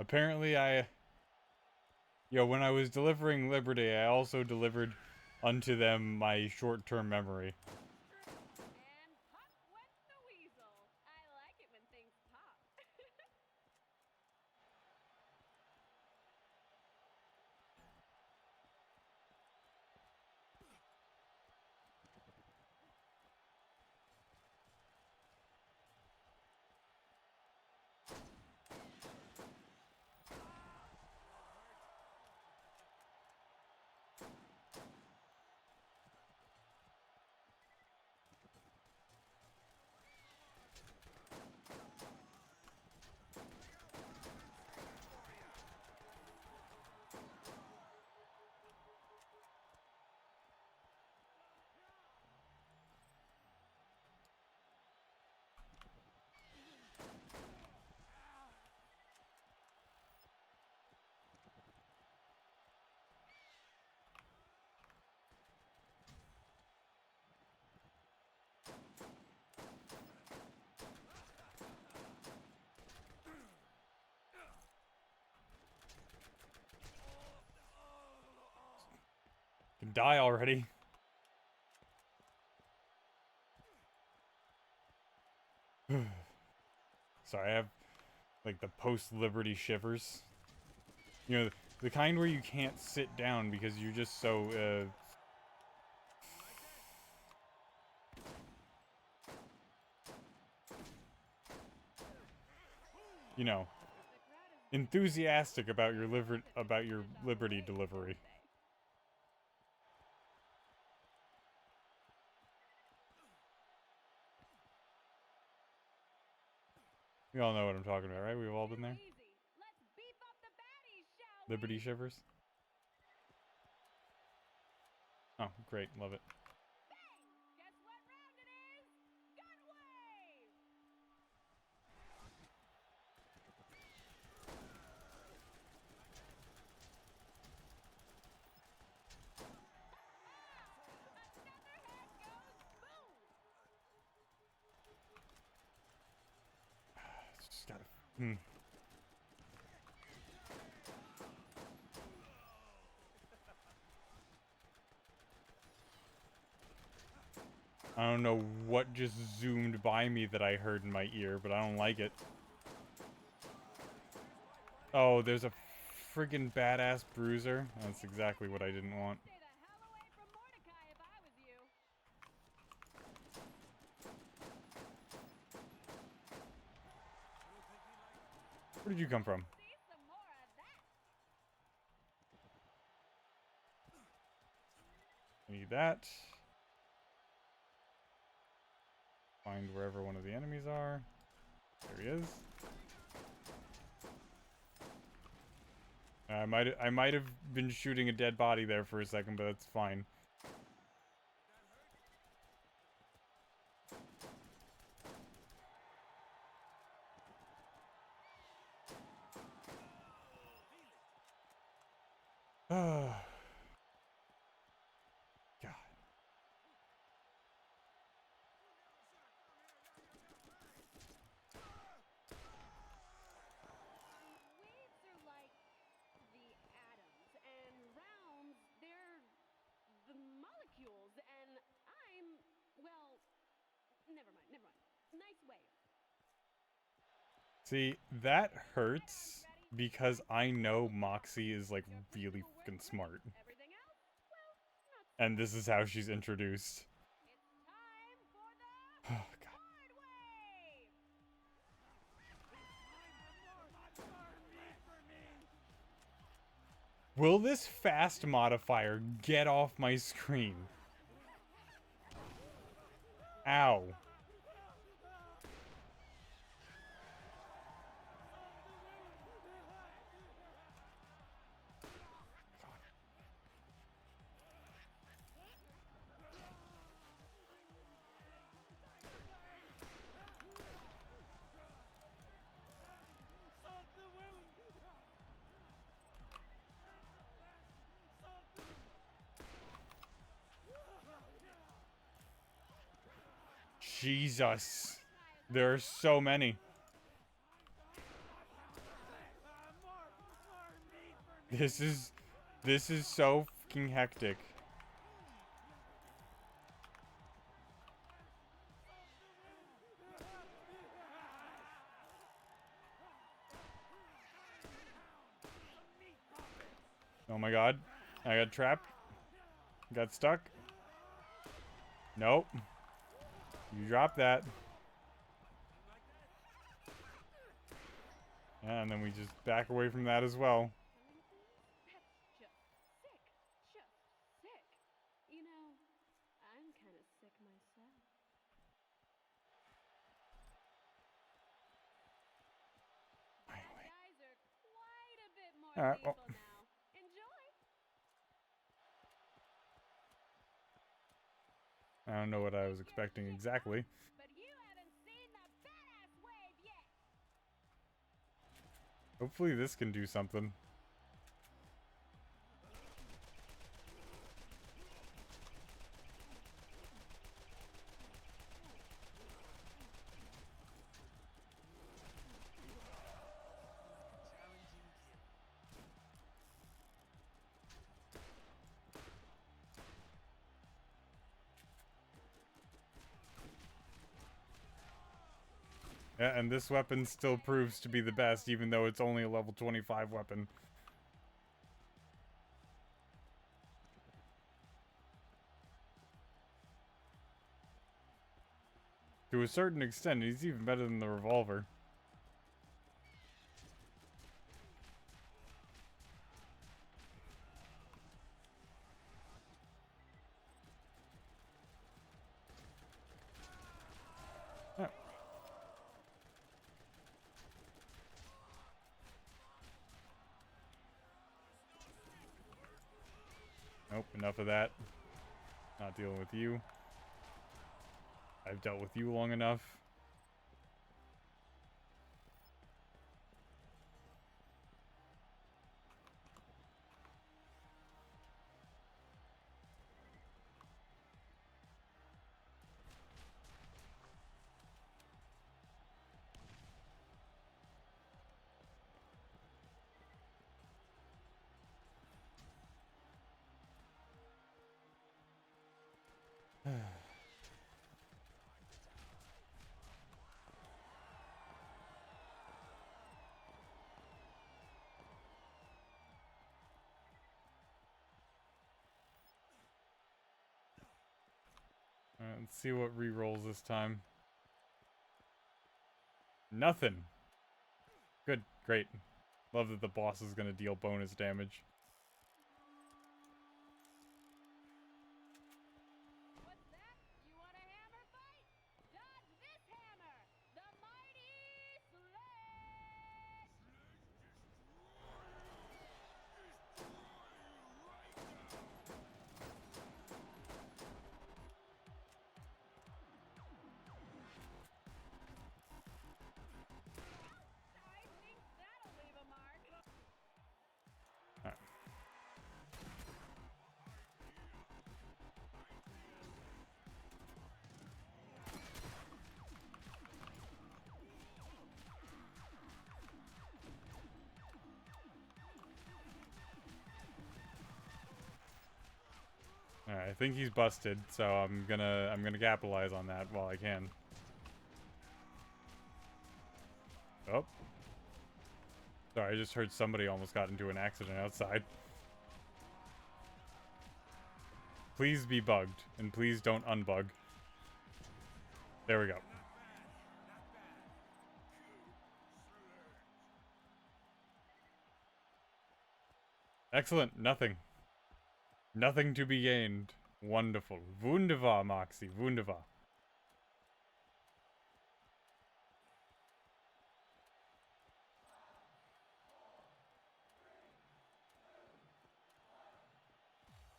Apparently when I was delivering Liberty, I also delivered unto them my short-term memory. And pop went the weasel. I like it when things pop. Die already. Sorry, I have like the post-Liberty shivers. You know, the kind where you can't sit down because you're just so, you know, enthusiastic about your liberty delivery. We all know what I'm talking about, right? We've all been there. Liberty shivers. Oh, great, love it. Guess what round it is? Gun wave! Another head goes boom! Just gotta. I don't know what just zoomed by me that I heard in my ear, but I don't like it. Oh, there's a friggin' badass bruiser. That's exactly what I didn't want. Stay the hell away from Mordecai if I was you. Where did you come from? See some more of that. I need that. Find wherever one of the enemies are. There he is. I might have been shooting a dead body there for a second, but that's fine. God. Waves are like the atoms, and rounds, they're the molecules, and I'm, well, never mind, never mind. Nice wave. See, that hurts because I know Moxxi is like really fucking smart. Everything else, well, not so. And this is how she's introduced. It's time for the Oh, God. hard wave! Will this fast modifier get off my screen? Ow. Jesus. There are so many. This is so fucking hectic. Oh my god. I got trapped. Got stuck. Nope. You drop that. Yeah, and then we just back away from that as well. That's just sick. Just sick. You know, I'm kind of sick myself. Bad guys are quite a bit more Alright, well. lethal now. Enjoy! I don't know what I was expecting exactly. But you haven't seen the badass wave yet! Hopefully this can do something. Yeah, and this weapon still proves to be the best, even though it's only a level 25 weapon. To a certain extent, he's even better than the revolver. Oh. Nope, enough of that. Not dealing with you. I've dealt with you long enough. Alright, let's see what re-rolls this time. Nothing. Good, great. Love that the boss is gonna deal bonus damage. What's that? You want a hammer fight? Dodge this hammer! The mighty sledge! I think that'll leave a mark. Alright. Alright, I think he's busted, so I'm gonna capitalize on that while I can. Oh. Sorry, I just heard somebody almost got into an accident outside. Please be bugged, and please don't unbug. There we go. Excellent, nothing. Nothing to be gained. Wonderful. Wunderbar, Moxxi, wunderbar.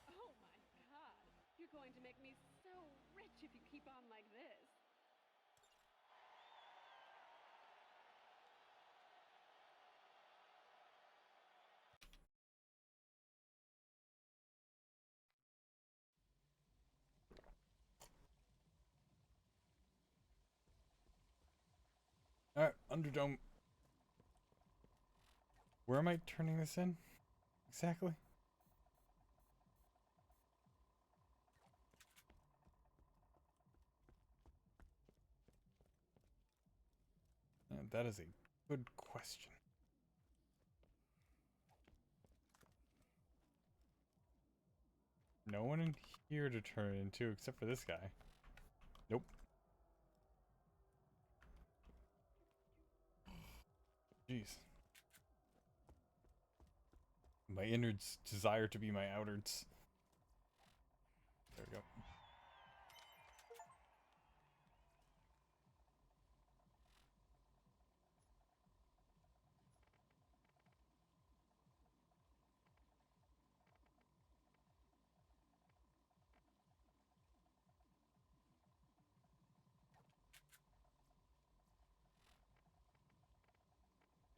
Oh my god. You're going to make me so rich if you keep on like this. Alright, Underdome. Where am I turning this in? Exactly? That is a good question. No one in here to turn it into except for this guy. Nope. Jeez. My innards desire to be my outards. There we go.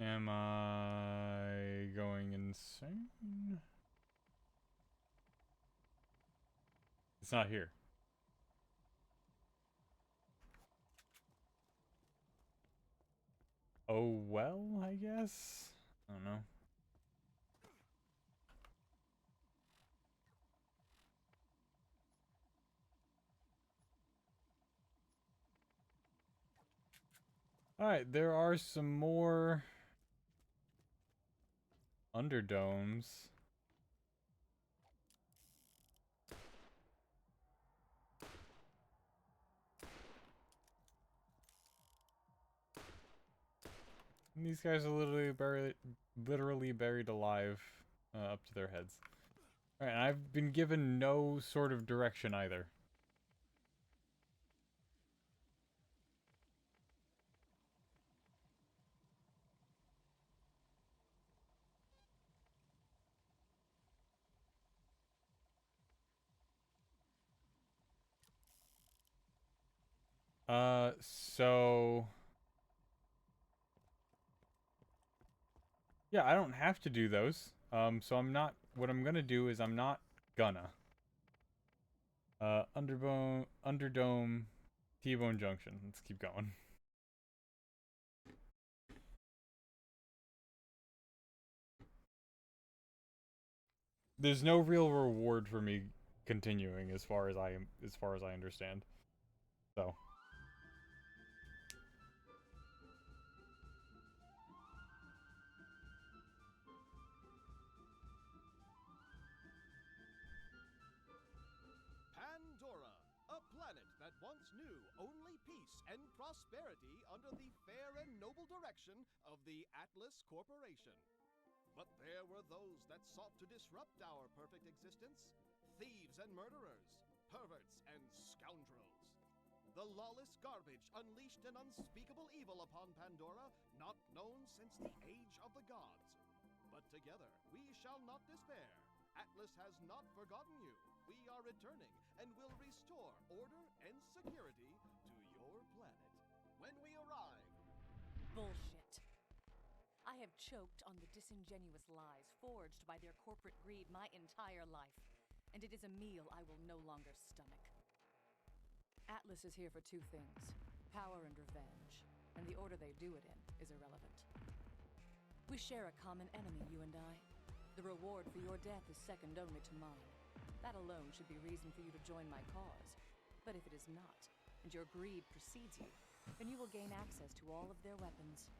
Am I going insane? It's not here. Oh well, I guess? I don't know. Alright, there are some more underdomes. And these guys are literally buried alive up to their heads. Alright, and I've been given no sort of direction either. So... Yeah, I don't have to do those. So I'm not... What I'm gonna do is I'm not gonna. Underdome, T-Bone Junction. Let's keep going. There's no real reward for me continuing as far as I understand. So... Pandora, a planet that once knew only peace and prosperity under the fair and noble direction of the Atlas Corporation. But there were those that sought to disrupt our perfect existence. Thieves and murderers, perverts and scoundrels. The lawless garbage unleashed an unspeakable evil upon Pandora, not known since the age of the gods. But together we shall not despair. Atlas has not forgotten you. We are returning and will restore order and security to your planet. When we arrive... Bullshit. I have choked on the disingenuous lies forged by their corporate greed my entire life, and it is a meal I will no longer stomach. Atlas is here for two things, power and revenge, and the order they do it in is irrelevant. We share a common enemy, you and I. The reward for your death is second only to mine. That alone should be reason for you to join my cause. But if it is not, and your greed precedes you, then you will gain access to all of their weapons.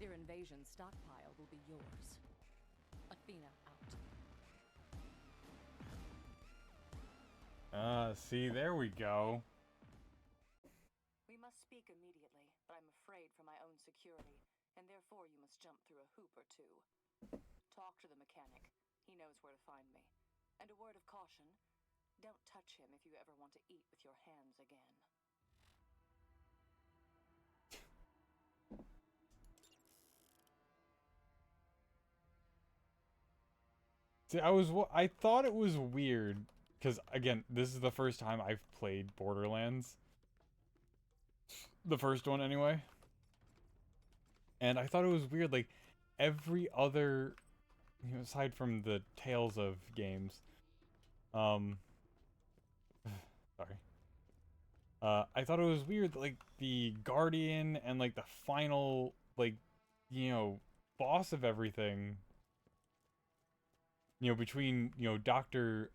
Their invasion stockpile will be yours. Athena out. See, there we go. We must speak immediately, but I'm afraid for my own security, and therefore you must jump through a hoop or two. Talk to the mechanic. He knows where to find me. And a word of caution, don't touch him if you ever want to eat with your hands again. See, I thought it was weird, because, again, this is the first time I've played Borderlands. The first one, anyway. And I thought it was weird, like, every other... aside from the Tales of games, sorry. I thought it was weird that, like, the Guardian and, like, the final, like, boss of everything, between, Dr.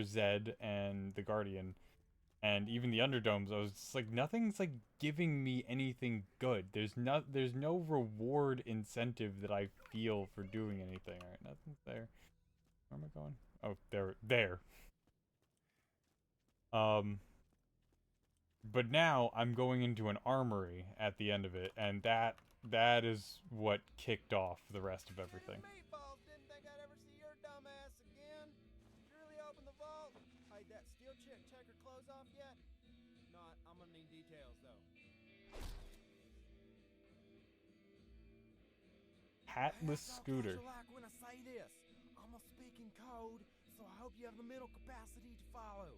Zed and the Guardian, and even the Underdomes, I was just like, nothing's, like, giving me anything good. There's no reward incentive that I feel for doing anything. Alright, nothing's there. Where am I going? Oh, there. But now I'm going into an armory at the end of it, and that is what kicked off the rest of everything. Meatballs, didn't think I'd ever see your dumb ass again. Surely open the vault. Hey, that steel chick check her clothes off yet? Not. I'm gonna need details though. Hatless scooter. Like when I say this, I'm gonna speak in code, so I hope you have the mental capacity to follow.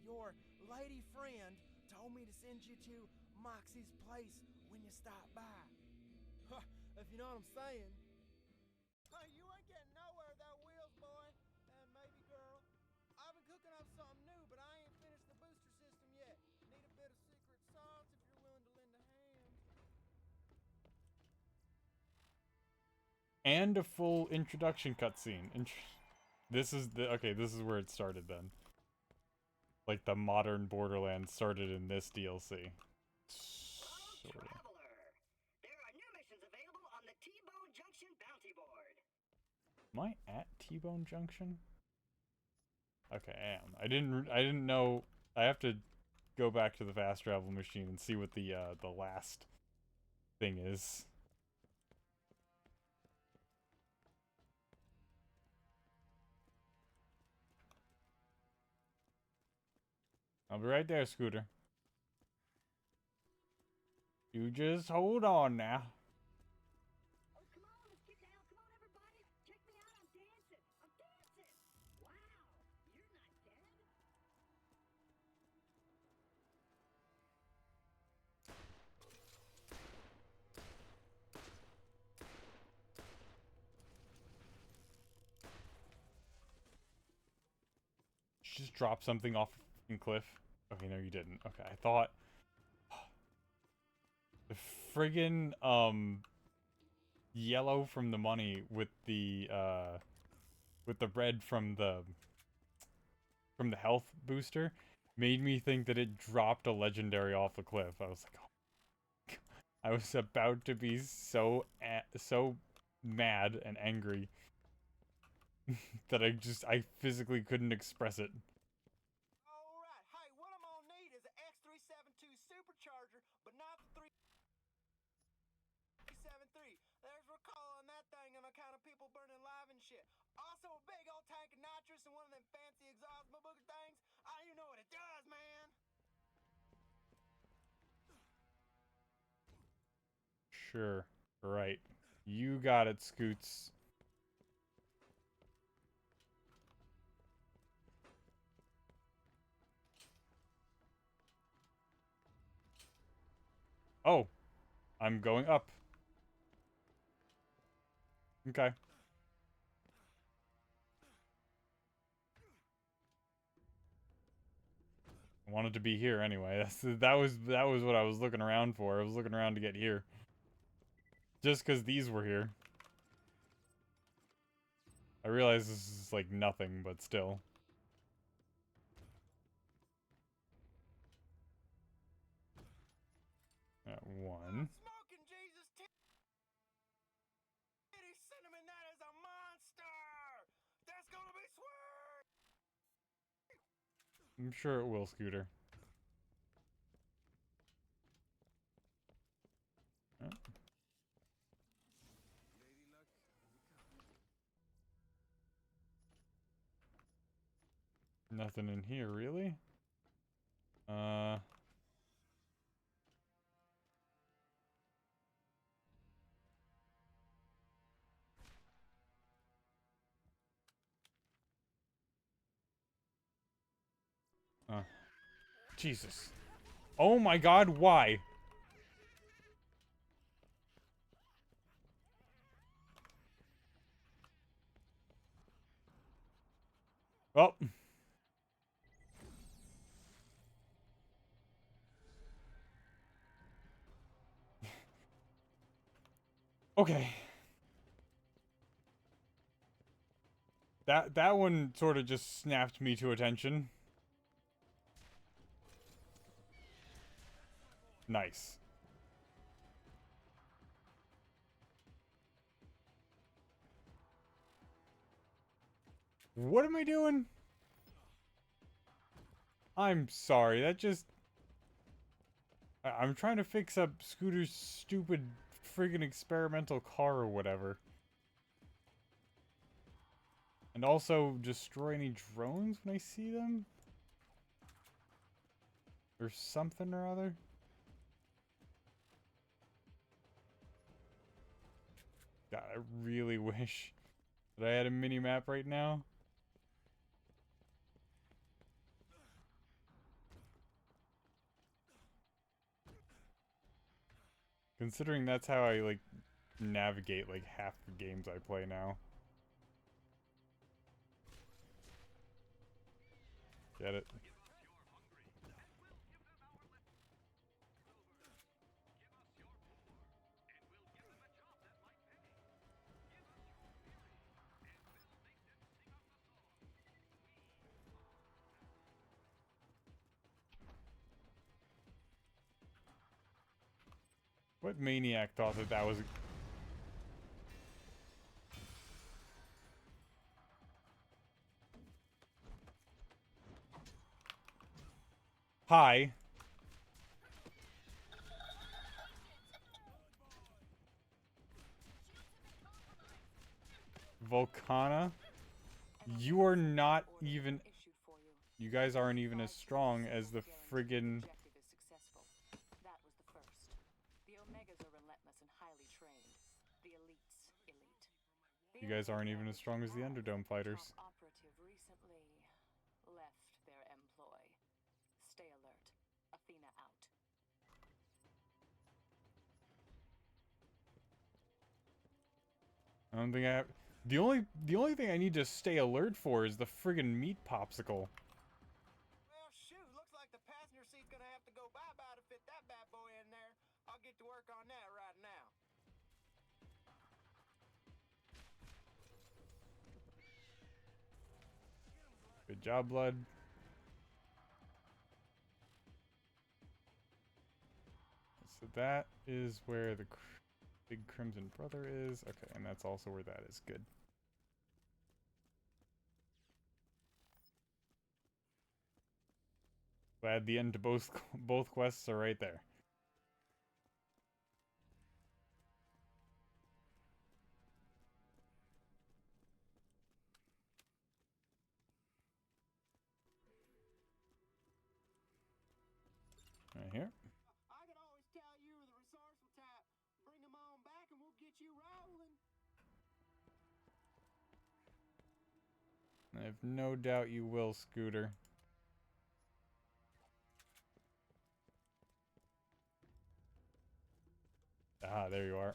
Your lady friend told me to send you to Moxxi's place when you stop by. Huh, if you know what I'm saying. Hey, you ain't getting nowhere without wheels, boy. And maybe girl. I've been cooking up something new, but I ain't finished the booster system yet. Need a bit of secret sauce if you're willing to lend a hand. And a full introduction cutscene. This is where it started then. Like, the modern Borderlands started in this DLC. Sorta. Traveler. There are new missions available on the T-Bone Junction bounty board. Am I at T-Bone Junction? Okay, I am. I didn't know. I have to go back to the fast travel machine and see what the last thing is. I'll be right there, Scooter. You just hold on now. Oh, come on, let's get down. Come on, everybody. Check me out. I'm dancing. I'm dancing. Wow, you're not dead. Did you just drop something off a fucking cliff? Okay, no, you didn't. Okay, I thought the friggin' yellow from the money with the red from the health booster made me think that it dropped a legendary off the cliff. I was like, oh. I was about to be so mad and angry that I physically couldn't express it. Alright, hey, what I'm gonna need is an X372 supercharger, but not the 373. There's recoil on that thing on account of people burning live and shit. Also a big old tank of nitrous and one of them fancy exhaust booger things. I don't even know what it does, man. Sure. Right. You got it, Scoots. Oh. I'm going up. Okay. I wanted to be here anyway. That was what I was looking around for. I was looking around to get here. Just because these were here. I realize this is like nothing, but still. One. Smoking Jesus titty cinnamon, that is a monster! That's gonna be sweet! I'm sure it will, Scooter. Oh. Nothing in here, really? Jesus. Oh my god, why? Oh. Okay. That one sort of just snapped me to attention. Nice. What am I doing? I'm sorry, that just... I'm trying to fix up Scooter's stupid friggin' experimental car or whatever. And also destroy any drones when I see them? Or something or other? God, I really wish that I had a mini-map right now. Considering that's how I, like, navigate, like, half the games I play now. Get it? What maniac thought that that was... Hi. Volcana? You are not even... You guys aren't even as strong as the friggin... That was the first. The Omegas are relentless and highly trained. The elite's elite. You guys aren't even as strong as the Underdome fighters. Top operative recently left their employ. Stay alert. Athena out. I don't think I have... The only thing I need to stay alert for is the friggin' meat popsicle. Well, shoot, looks like the passenger seat's gonna have to go bye-bye to fit that bad boy in there. I'll get to work on that right now. Good job, Blood. So that is where the big Crimson Brother is. Okay, and that's also where that is. Good. Glad the end to both quests are right there. Right here. I could always tell you were the resourceful type. Bring 'em on back and we'll get you rolling. I have no doubt you will, Scooter. Ah, there you are.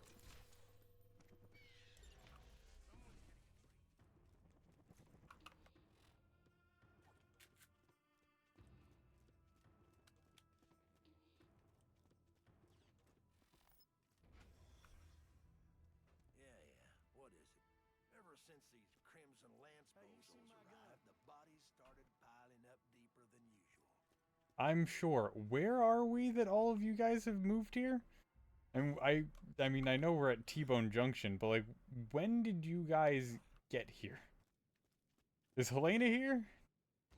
Yeah. What is it? Ever since these Crimson Lance bozos arrived, the bodies started piling up deeper than usual. I'm sure. Where are we that all of you guys have moved here? And I mean, I know we're at T-Bone Junction, but like, when did you guys get here? Is Helena here?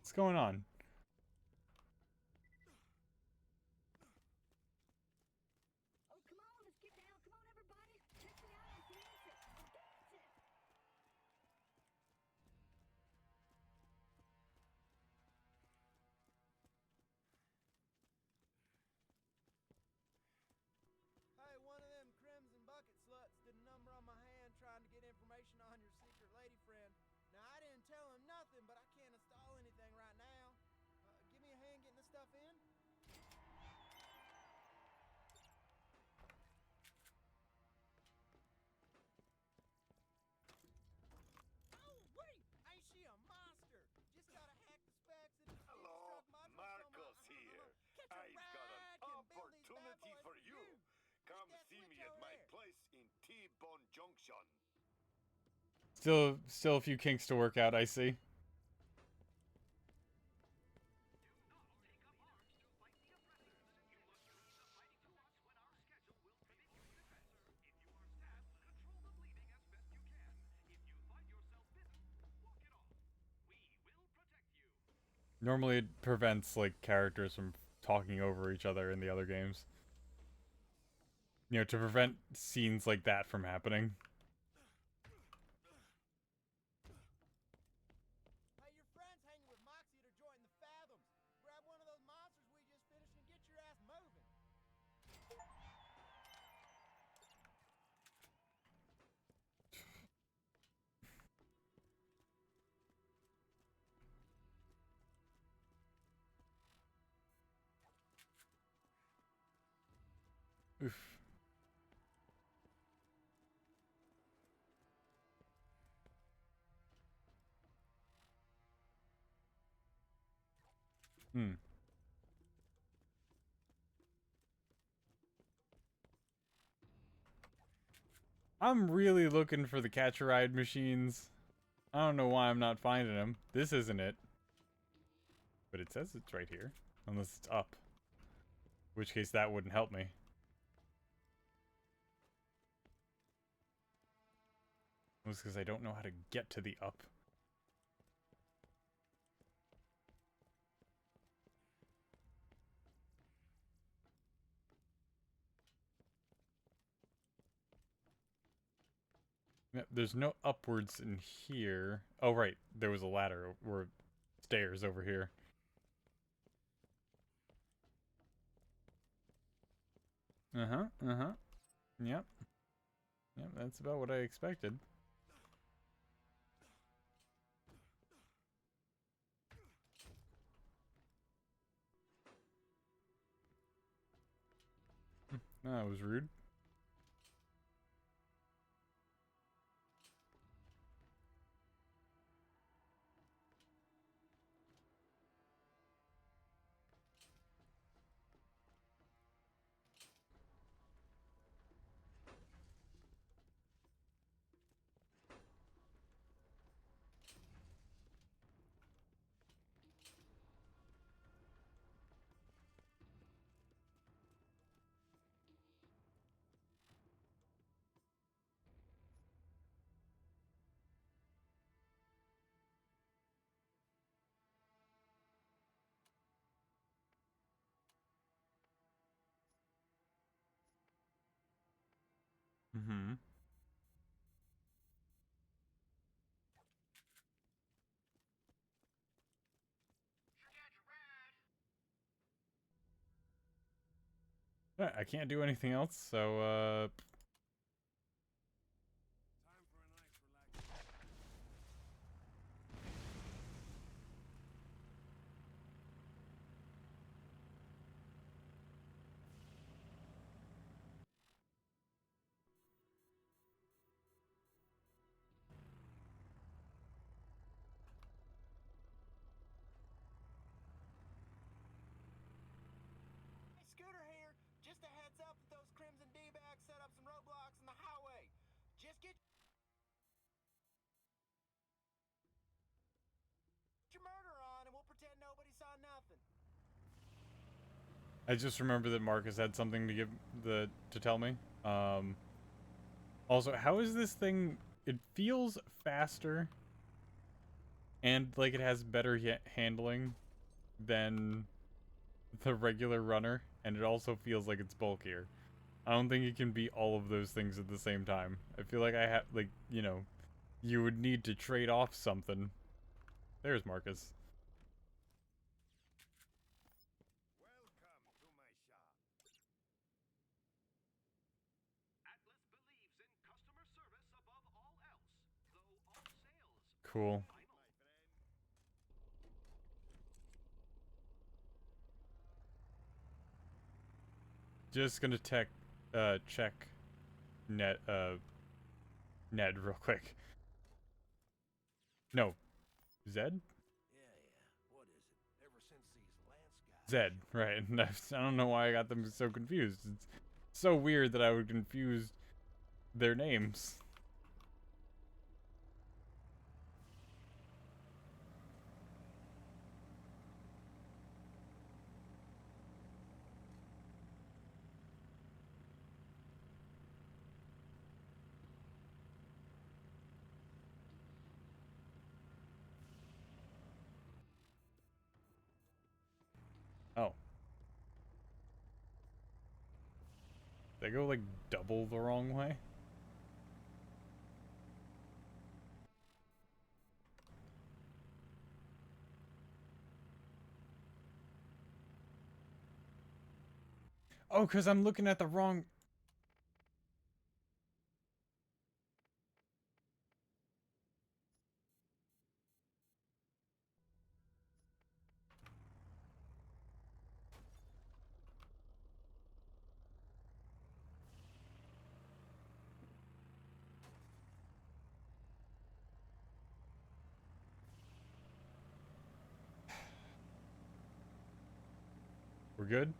What's going on? Oh, come on, let's get down. Come on, everybody. Check me out. I'm dancing. I'm dancing. Hey, one of them crimson bucket sluts did a number on my hand trying to get information on your secret lady friend. Now, I didn't tell him nothing, but I can't install anything right now. Give me a hand getting this stuff in. Oh, wait! Ain't she a monster? Just gotta hack the specs and Hello, instruct modules Marcos here. Catch a I've got an ride, can build these bad opportunity boys for you. Come that see switch me at over my there. place in T-Bone Junction. Still a few kinks to work out, I see. Normally it prevents like characters from talking over each other in the other games. You know, to prevent scenes like that from happening. Hey, your friend's hanging with Moxxi at her joint in the Fathoms. Grab one of those monsters we just finished and get your ass moving. Oof. Hmm. I'm really looking for the catch-a-ride machines. I don't know why I'm not finding them. This isn't it. But it says it's right here. Unless it's up. In which case that wouldn't help me. was because I don't know how to get to the up. Yeah, there's no upwards in here. Oh, right. There was a ladder or stairs over here. Uh-huh, uh-huh. Yep. Yep, that's about what I expected. That was rude. Mm-hmm. Alright, I can't do anything else, so, Hey, Scooter here. Just a heads up that those Crimson D-bags set up some roadblocks in the highway. Just get your murder on and we'll pretend nobody saw nothing. I just remember that Marcus had something to give to tell me. Also, how is this thing? It feels faster, and like it has better handling than the regular runner, and it also feels like it's bulkier. I don't think it can be all of those things at the same time. I feel like I have, like, you know, you would need to trade off something. There's Marcus. Welcome to my shop. Atlas believes in customer service above all else, though all sales Cool. are final. My friend. Just gonna check Ned real quick. No, Zed? Yeah. What is it? Ever since these Lance guys. Zed, right. And I don't know why I got them so confused. It's so weird that I would confuse their names. Oh. They go like double the wrong way? Oh, because I'm looking at the wrong... We're good?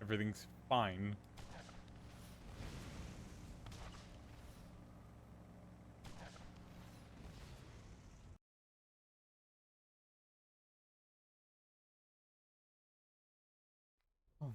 Everything's fine. Oh.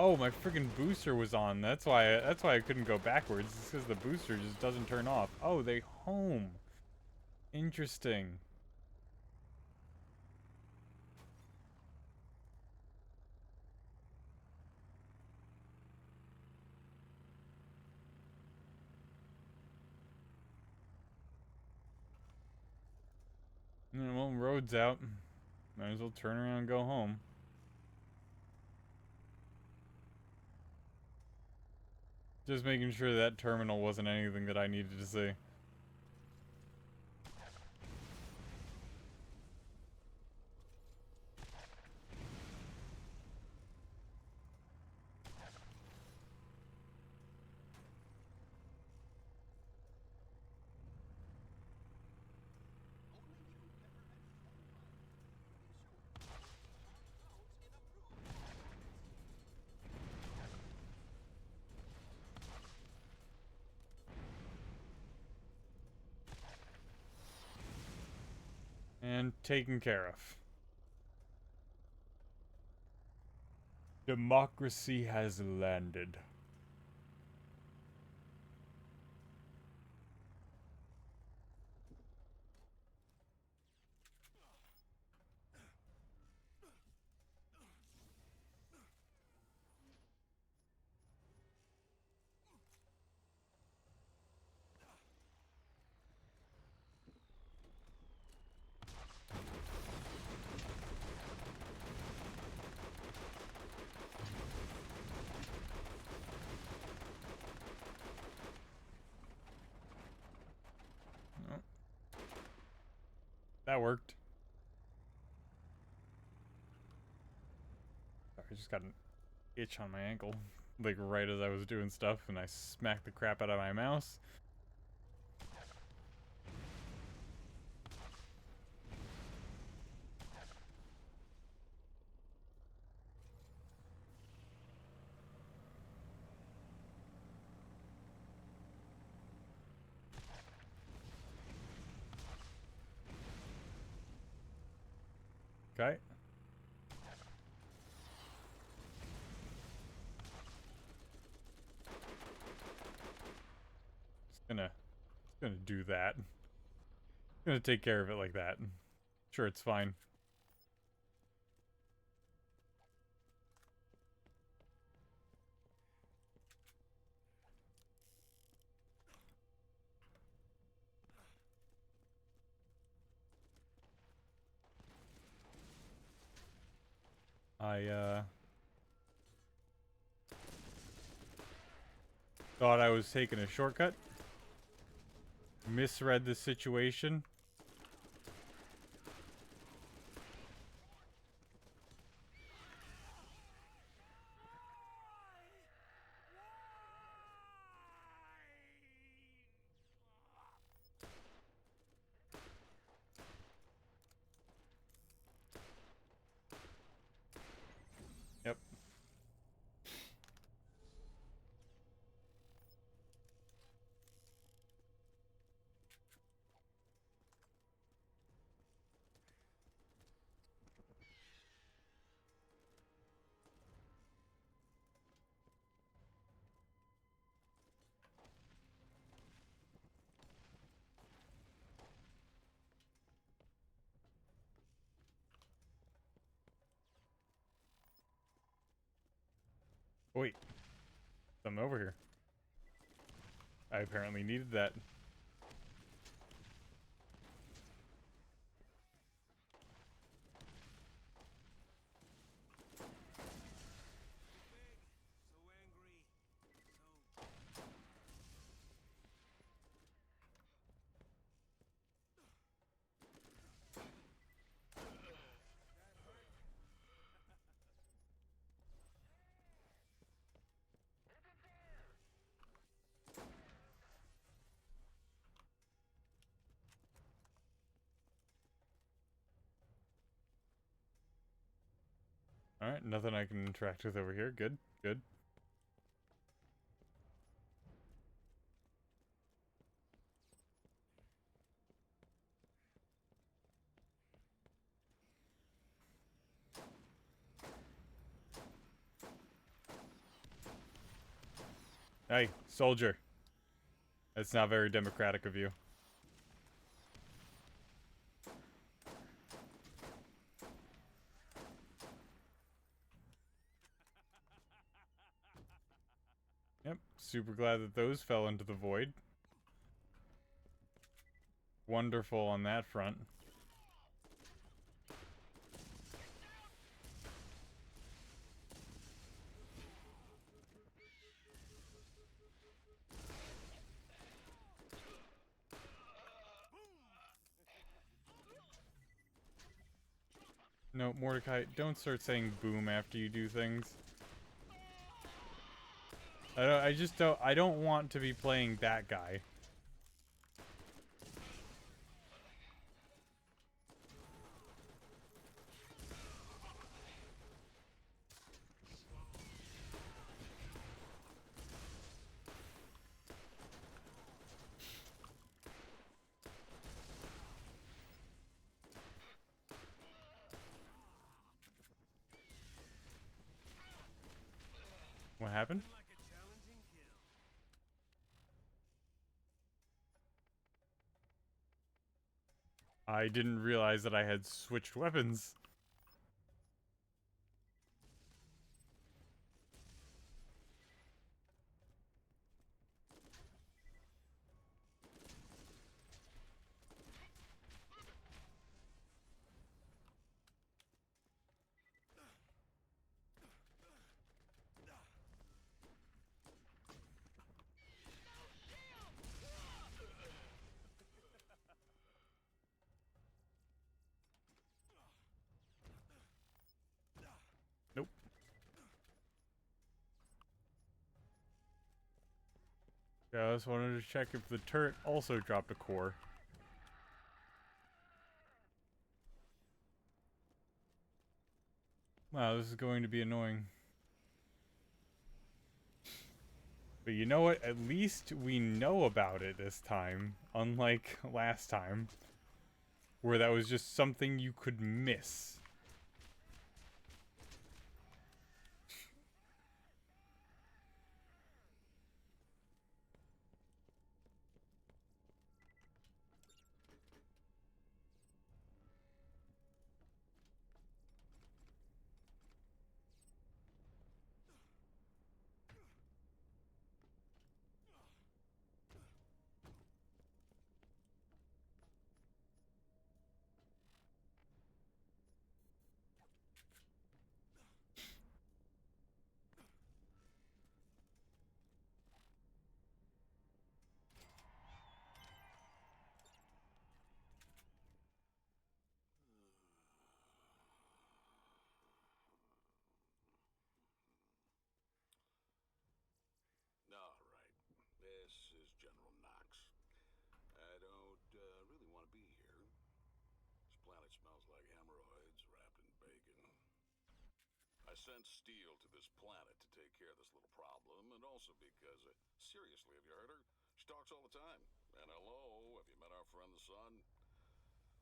Oh, my freaking booster was on. That's why I couldn't go backwards. It's because the booster just doesn't turn off. Oh, they home. Interesting. Yeah, well, road's out. Might as well turn around and go home. Just making sure that terminal wasn't anything that I needed to see. And taken care of. Democracy has landed. Oh. That worked. Sorry, I just got an itch on my ankle. Like right as I was doing stuff, and I smacked the crap out of my mouse. Okay. Just gonna do that. Gonna take care of it like that. Sure, it's fine. I thought I was taking a shortcut. Misread the situation. Yep. Wait. Something over here. I apparently needed that. Alright, nothing I can interact with over here. Good, good. Hey, soldier. That's not very democratic of you. Yep, super glad that those fell into the void. Wonderful on that front. No, Mordecai, don't start saying boom after you do things. I don't want to be playing that guy. What happened? I didn't realize that I had switched weapons. Nope. Yeah, I just wanted to check if the turret also dropped a core. Wow, this is going to be annoying. But you know what? At least we know about it this time, unlike last time, where that was just something you could miss. All right. This is General Knox. I don't really want to be here. This planet smells like hemorrhoids wrapped in bacon. I sent Steel to this planet to take care of this little problem, and also because, seriously, have you heard her? She talks all the time. And hello, have you met our friend the sun?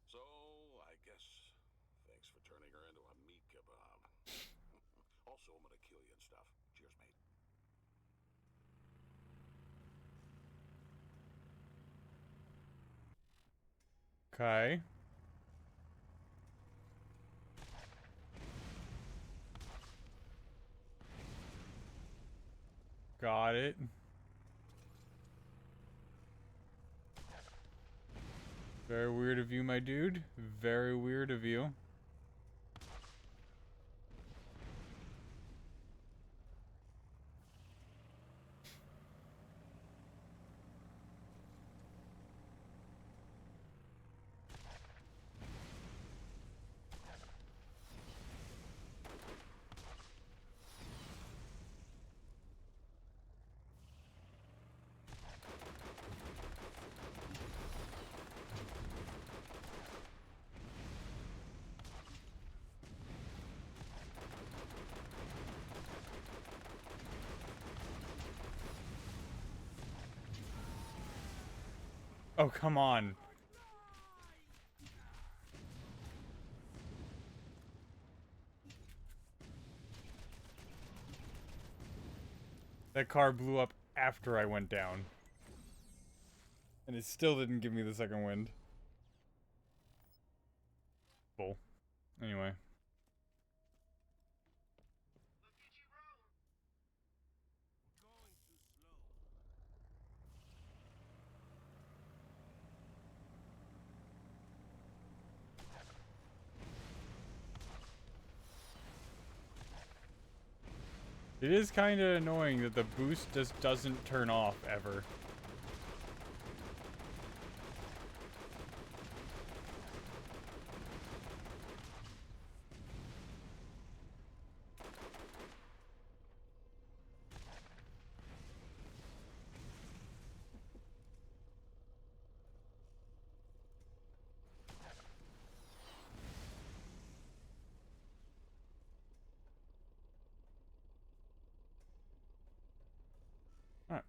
So, I guess, thanks for turning her into a meat kebab. Also, I'm gonna kill you and stuff. Cheers, mate. Okay. Got it. Very weird of you, my dude. Very weird of you. Oh, come on. That car blew up after I went down. And it still didn't give me the second wind. Bull. Anyway. It is kind of annoying that the boost just doesn't turn off ever. Alright.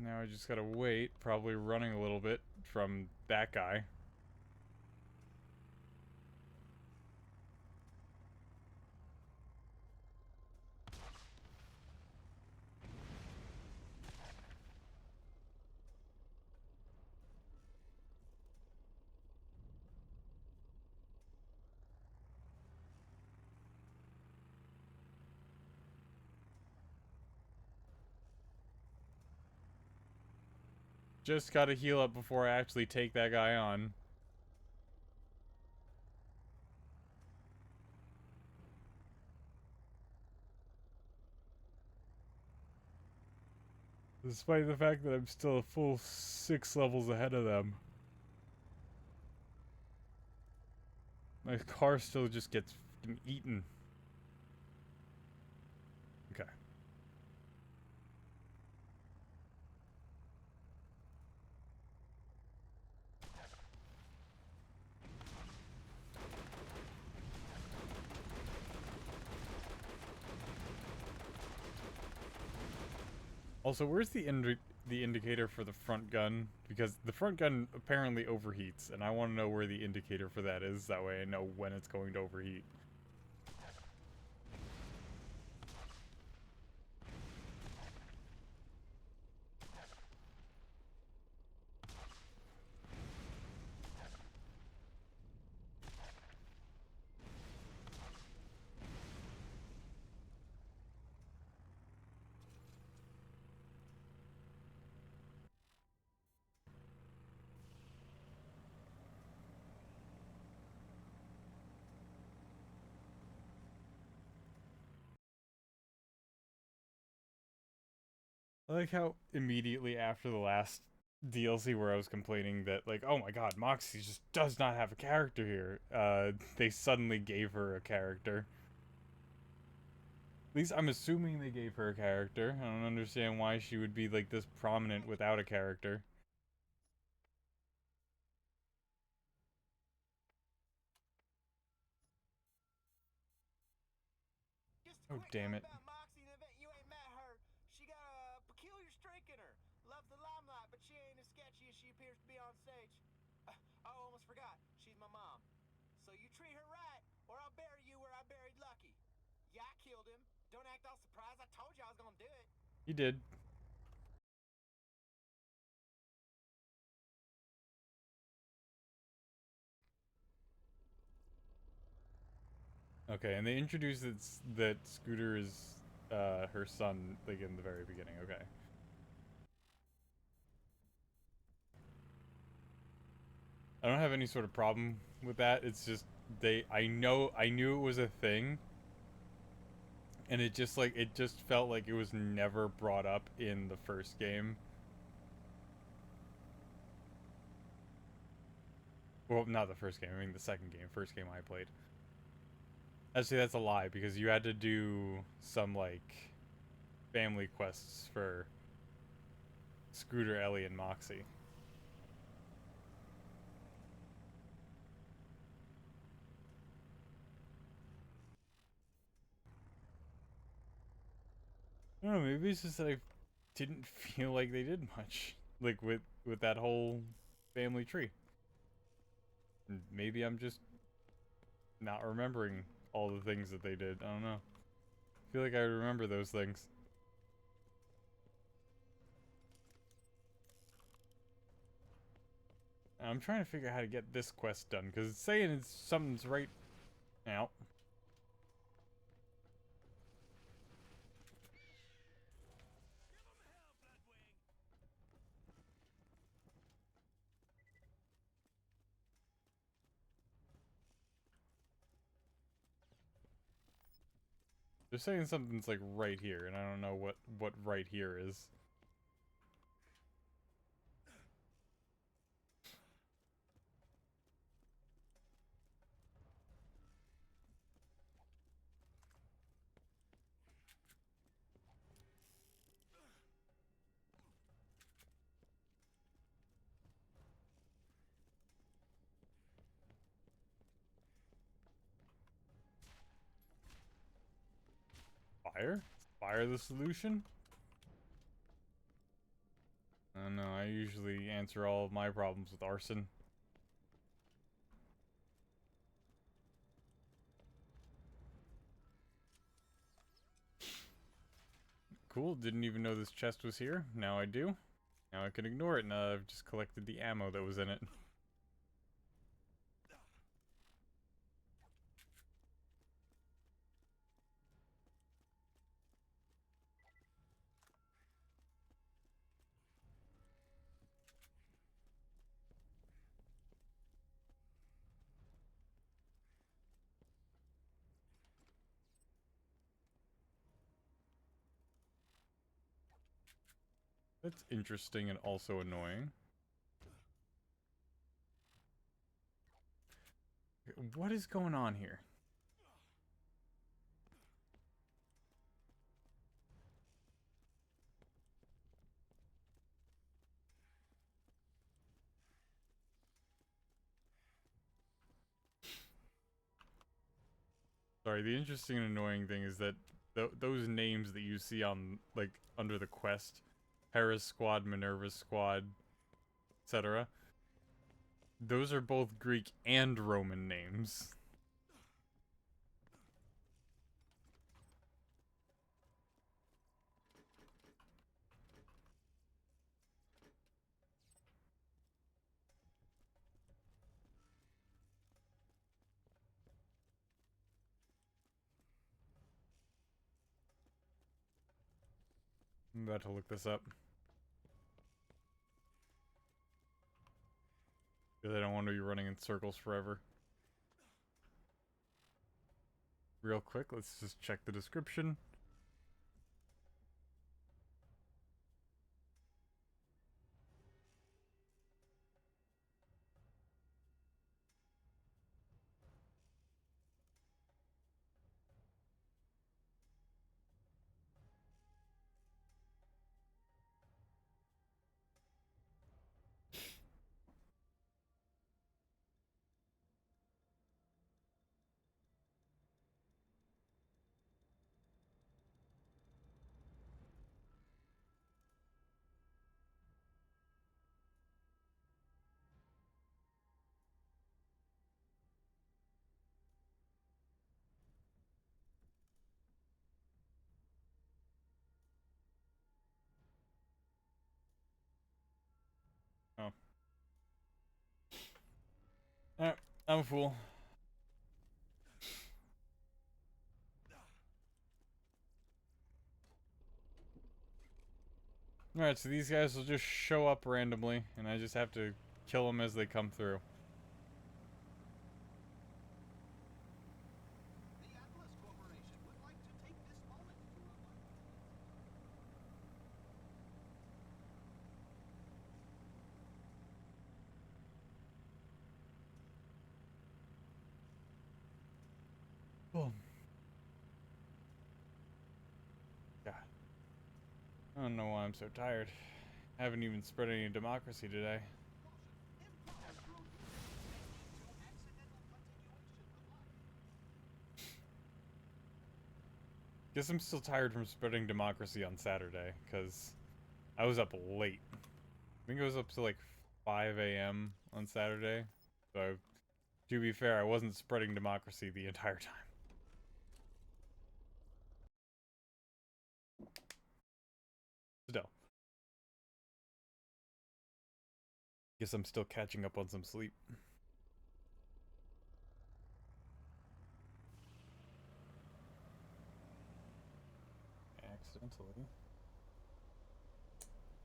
Now I just gotta wait, probably running a little bit from that guy. Just gotta heal up before I actually take that guy on. Despite the fact that I'm still a full 6 levels ahead of them. My car still just gets eaten. Okay. Also, where's the indicator for the front gun? Because the front gun apparently overheats, and I want to know where the indicator for that is. That way I know when it's going to overheat. I like how immediately after the last DLC where I was complaining that, like, oh my god, Moxxi just does not have a character here, they suddenly gave her a character. At least I'm assuming they gave her a character. I don't understand why she would be, like, this prominent without a character. Oh, damn it. About Moxxi, and I bet you ain't met her. She got a peculiar streak in her. Loves the limelight, but she ain't as sketchy as she appears to be on stage. I almost forgot. She's my mom. So you treat her right, or I'll bury you where I buried Lucky. Yeah, I killed him. Don't act all surprised. I told you I was gonna do it. You did. Okay, and they introduced that Scooter is her son, like, in the very beginning. Okay. I don't have any sort of problem with that. It's just I knew it was a thing, and it just felt like it was never brought up in the first game. Well, not the first game. I mean the second game. First game I played. Actually, that's a lie because you had to do some, like, family quests for Scooter, Ellie, and Moxxi. I don't know, maybe it's just that I didn't feel like they did much, like, with that whole family tree. And maybe I'm just not remembering all the things that they did. I don't know. feel like I remember those things. I'm trying to figure out how to get this quest done, because it's saying something's right now. They're saying something's like right here, and I don't know what right here is. Fire? Is fire the solution? I don't know, I usually answer all of my problems with arson. Cool, didn't even know this chest was here. Now I do. Now I can ignore it now that I've just collected the ammo that was in it. That's interesting and also annoying. What is going on here? Sorry, the interesting and annoying thing is that those names that you see on, like, under the quest, Hera's Squad, Minerva's Squad, etc., those are both Greek and Roman names. I'm about to look this up. Because I don't want to be running in circles forever. Real quick, let's just check the description. Oh. Alright, I'm a fool. Alright, so these guys will just show up randomly, and I just have to kill them as they come through. The Atlas Corporation would like to take this moment to Oh. God. I don't know why I'm so tired. I haven't even spread any democracy today. Guess I'm still tired from spreading democracy on Saturday, because I was up late. I think I was up to like 5 a.m. on Saturday. So, to be fair, I wasn't spreading democracy the entire time. Still. Guess I'm still catching up on some sleep. Accidentally.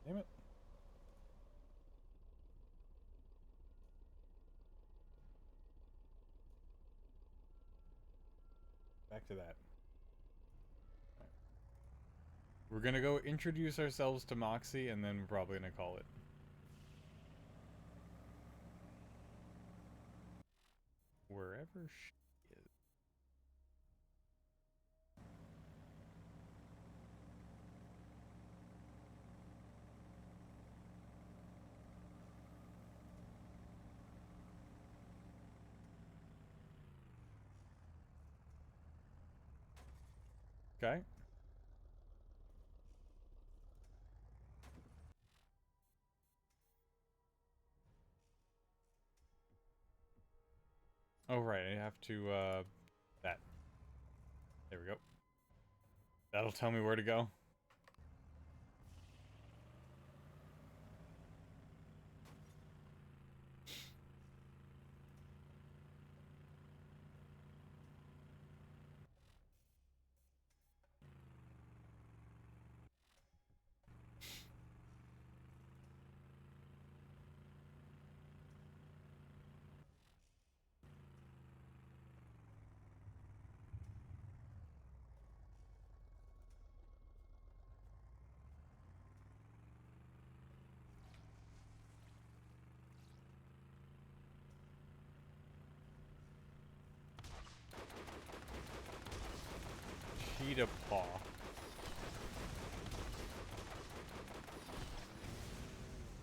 Damn it. Back to that. Right. We're gonna go introduce ourselves to Moxxi, and then we're probably gonna call it. Wherever she is. Okay. Oh, right. I have to, that. There we go. That'll tell me where to go. Cheetah paw.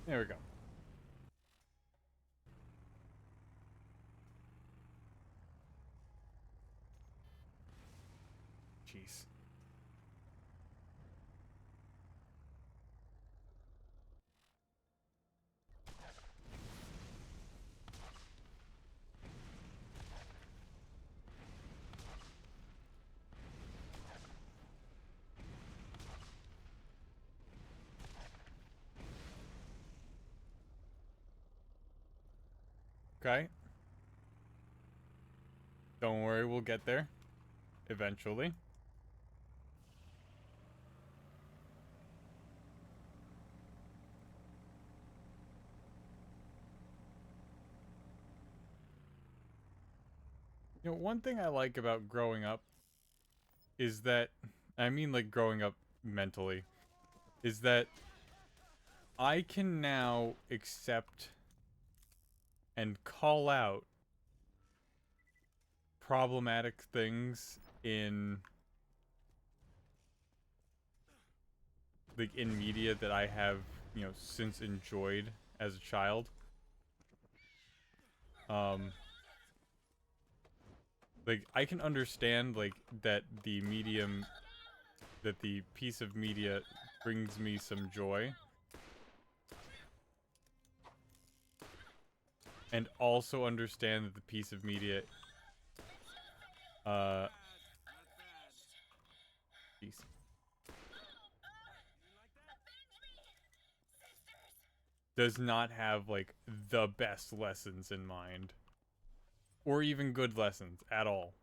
There we go. Jeez. Okay. Don't worry, we'll get there. Eventually. You know, one thing I like about growing up is that, I mean like growing up mentally, is that I can now accept and call out problematic things in like in media that I have, you know, since enjoyed as a child. Like I can understand like that the piece of media brings me some joy. And also understand that the piece of media jeez. Does not have like the best lessons in mind. Or even good lessons at all.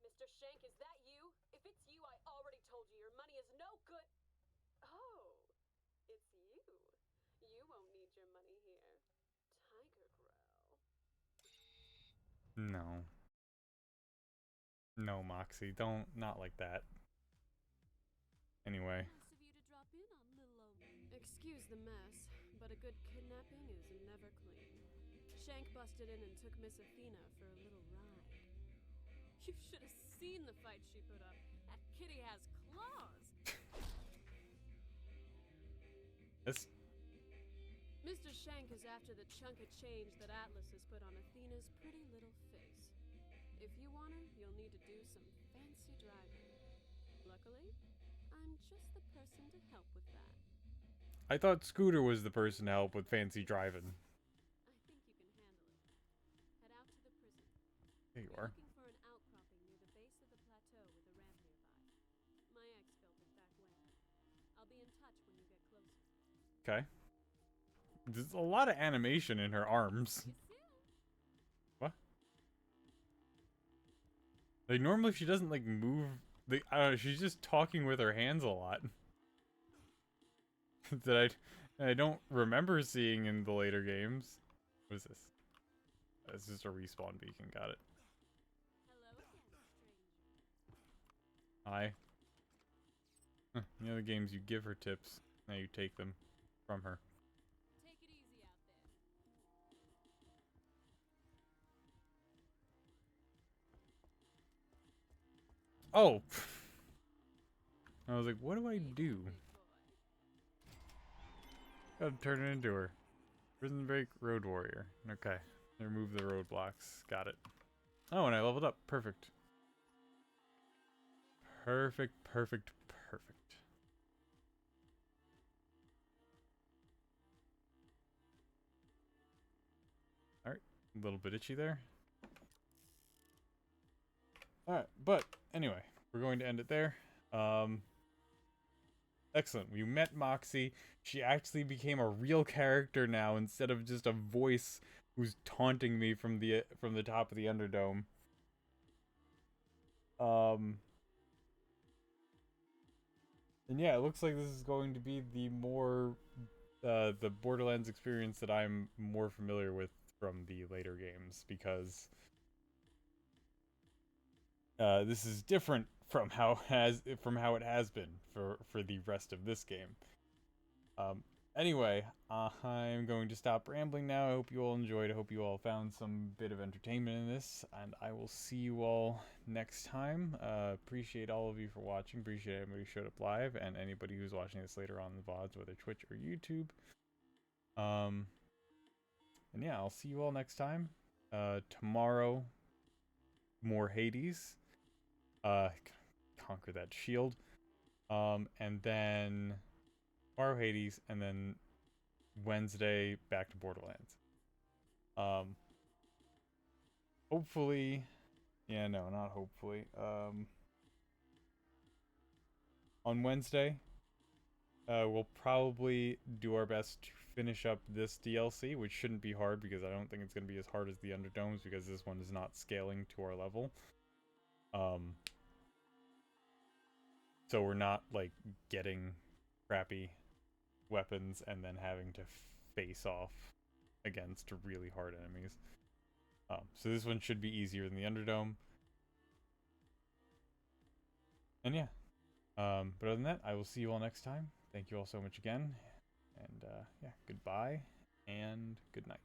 Mr. Shank, is that you? If it's you, I already told you your money is no good. Oh, it's you. You won't need your money here. Tiger Growl. No. No, Moxxi, don't, not like that. Anyway. Nice of you to drop in on little old. Excuse the mess, but a good kidnapping is never clean. Shank busted in and took Miss Athena for a little ride. You should have seen the fight she put up. That kitty has claws. This Mr. Shank is after the chunk of change that Atlas has put on Athena's pretty little face. If you want her, you'll need to do some fancy driving. Luckily, I'm just the person to help with that. I thought Scooter was the person to help with fancy driving. I think you can handle it. Head out to the prison. There you Be are. looking for an outcropping near the base of the plateau with a ramp nearby. My ex built it back when. I'll be in touch when you get closer. Okay. There's a lot of animation in her arms. You soon. What? Like, normally she doesn't, like, move... I don't know, she's just talking with her hands a lot. that I don't remember seeing in the later games. What is this? It's just a respawn beacon, got it. Hello again, stranger. Hi. Huh, the other games you give her tips, now you take them from her. Take it easy out there. Oh! I was like, what do I do? Big boy. Gotta turn it into her. Prison break, road warrior. Okay. Remove the roadblocks. Got it. Oh, and I leveled up. Perfect. Perfect, perfect, perfect. Alright. A little bit itchy there. Alright, but anyway, we're going to end it there. Excellent. We met Moxxi. She actually became a real character now instead of just a voice who's taunting me from the top of the Underdome. And yeah, it looks like this is going to be the more the Borderlands experience that I'm more familiar with from the later games, because this is different from how it has been for the rest of this game. Anyway, I'm going to stop rambling now. I hope you all enjoyed. I hope you all found some bit of entertainment in this, and I will see you all next time. Appreciate all of you for watching. Appreciate everybody who showed up live, and anybody who's watching this later on the VODs, whether Twitch or YouTube. And yeah, I'll see you all next time. Tomorrow, more Hades. Conquer that shield. And then tomorrow Hades, and then Wednesday back to Borderlands. Hopefully, yeah, no, not hopefully. On Wednesday, we'll probably do our best to finish up this DLC, which shouldn't be hard because I don't think it's going to be as hard as the Underdomes, because this one is not scaling to our level. So we're not like getting crappy weapons and then having to face off against really hard enemies. So this one should be easier than the Underdome. And yeah. But other than that, I will see you all next time. Thank you all so much again. And yeah, goodbye and good night.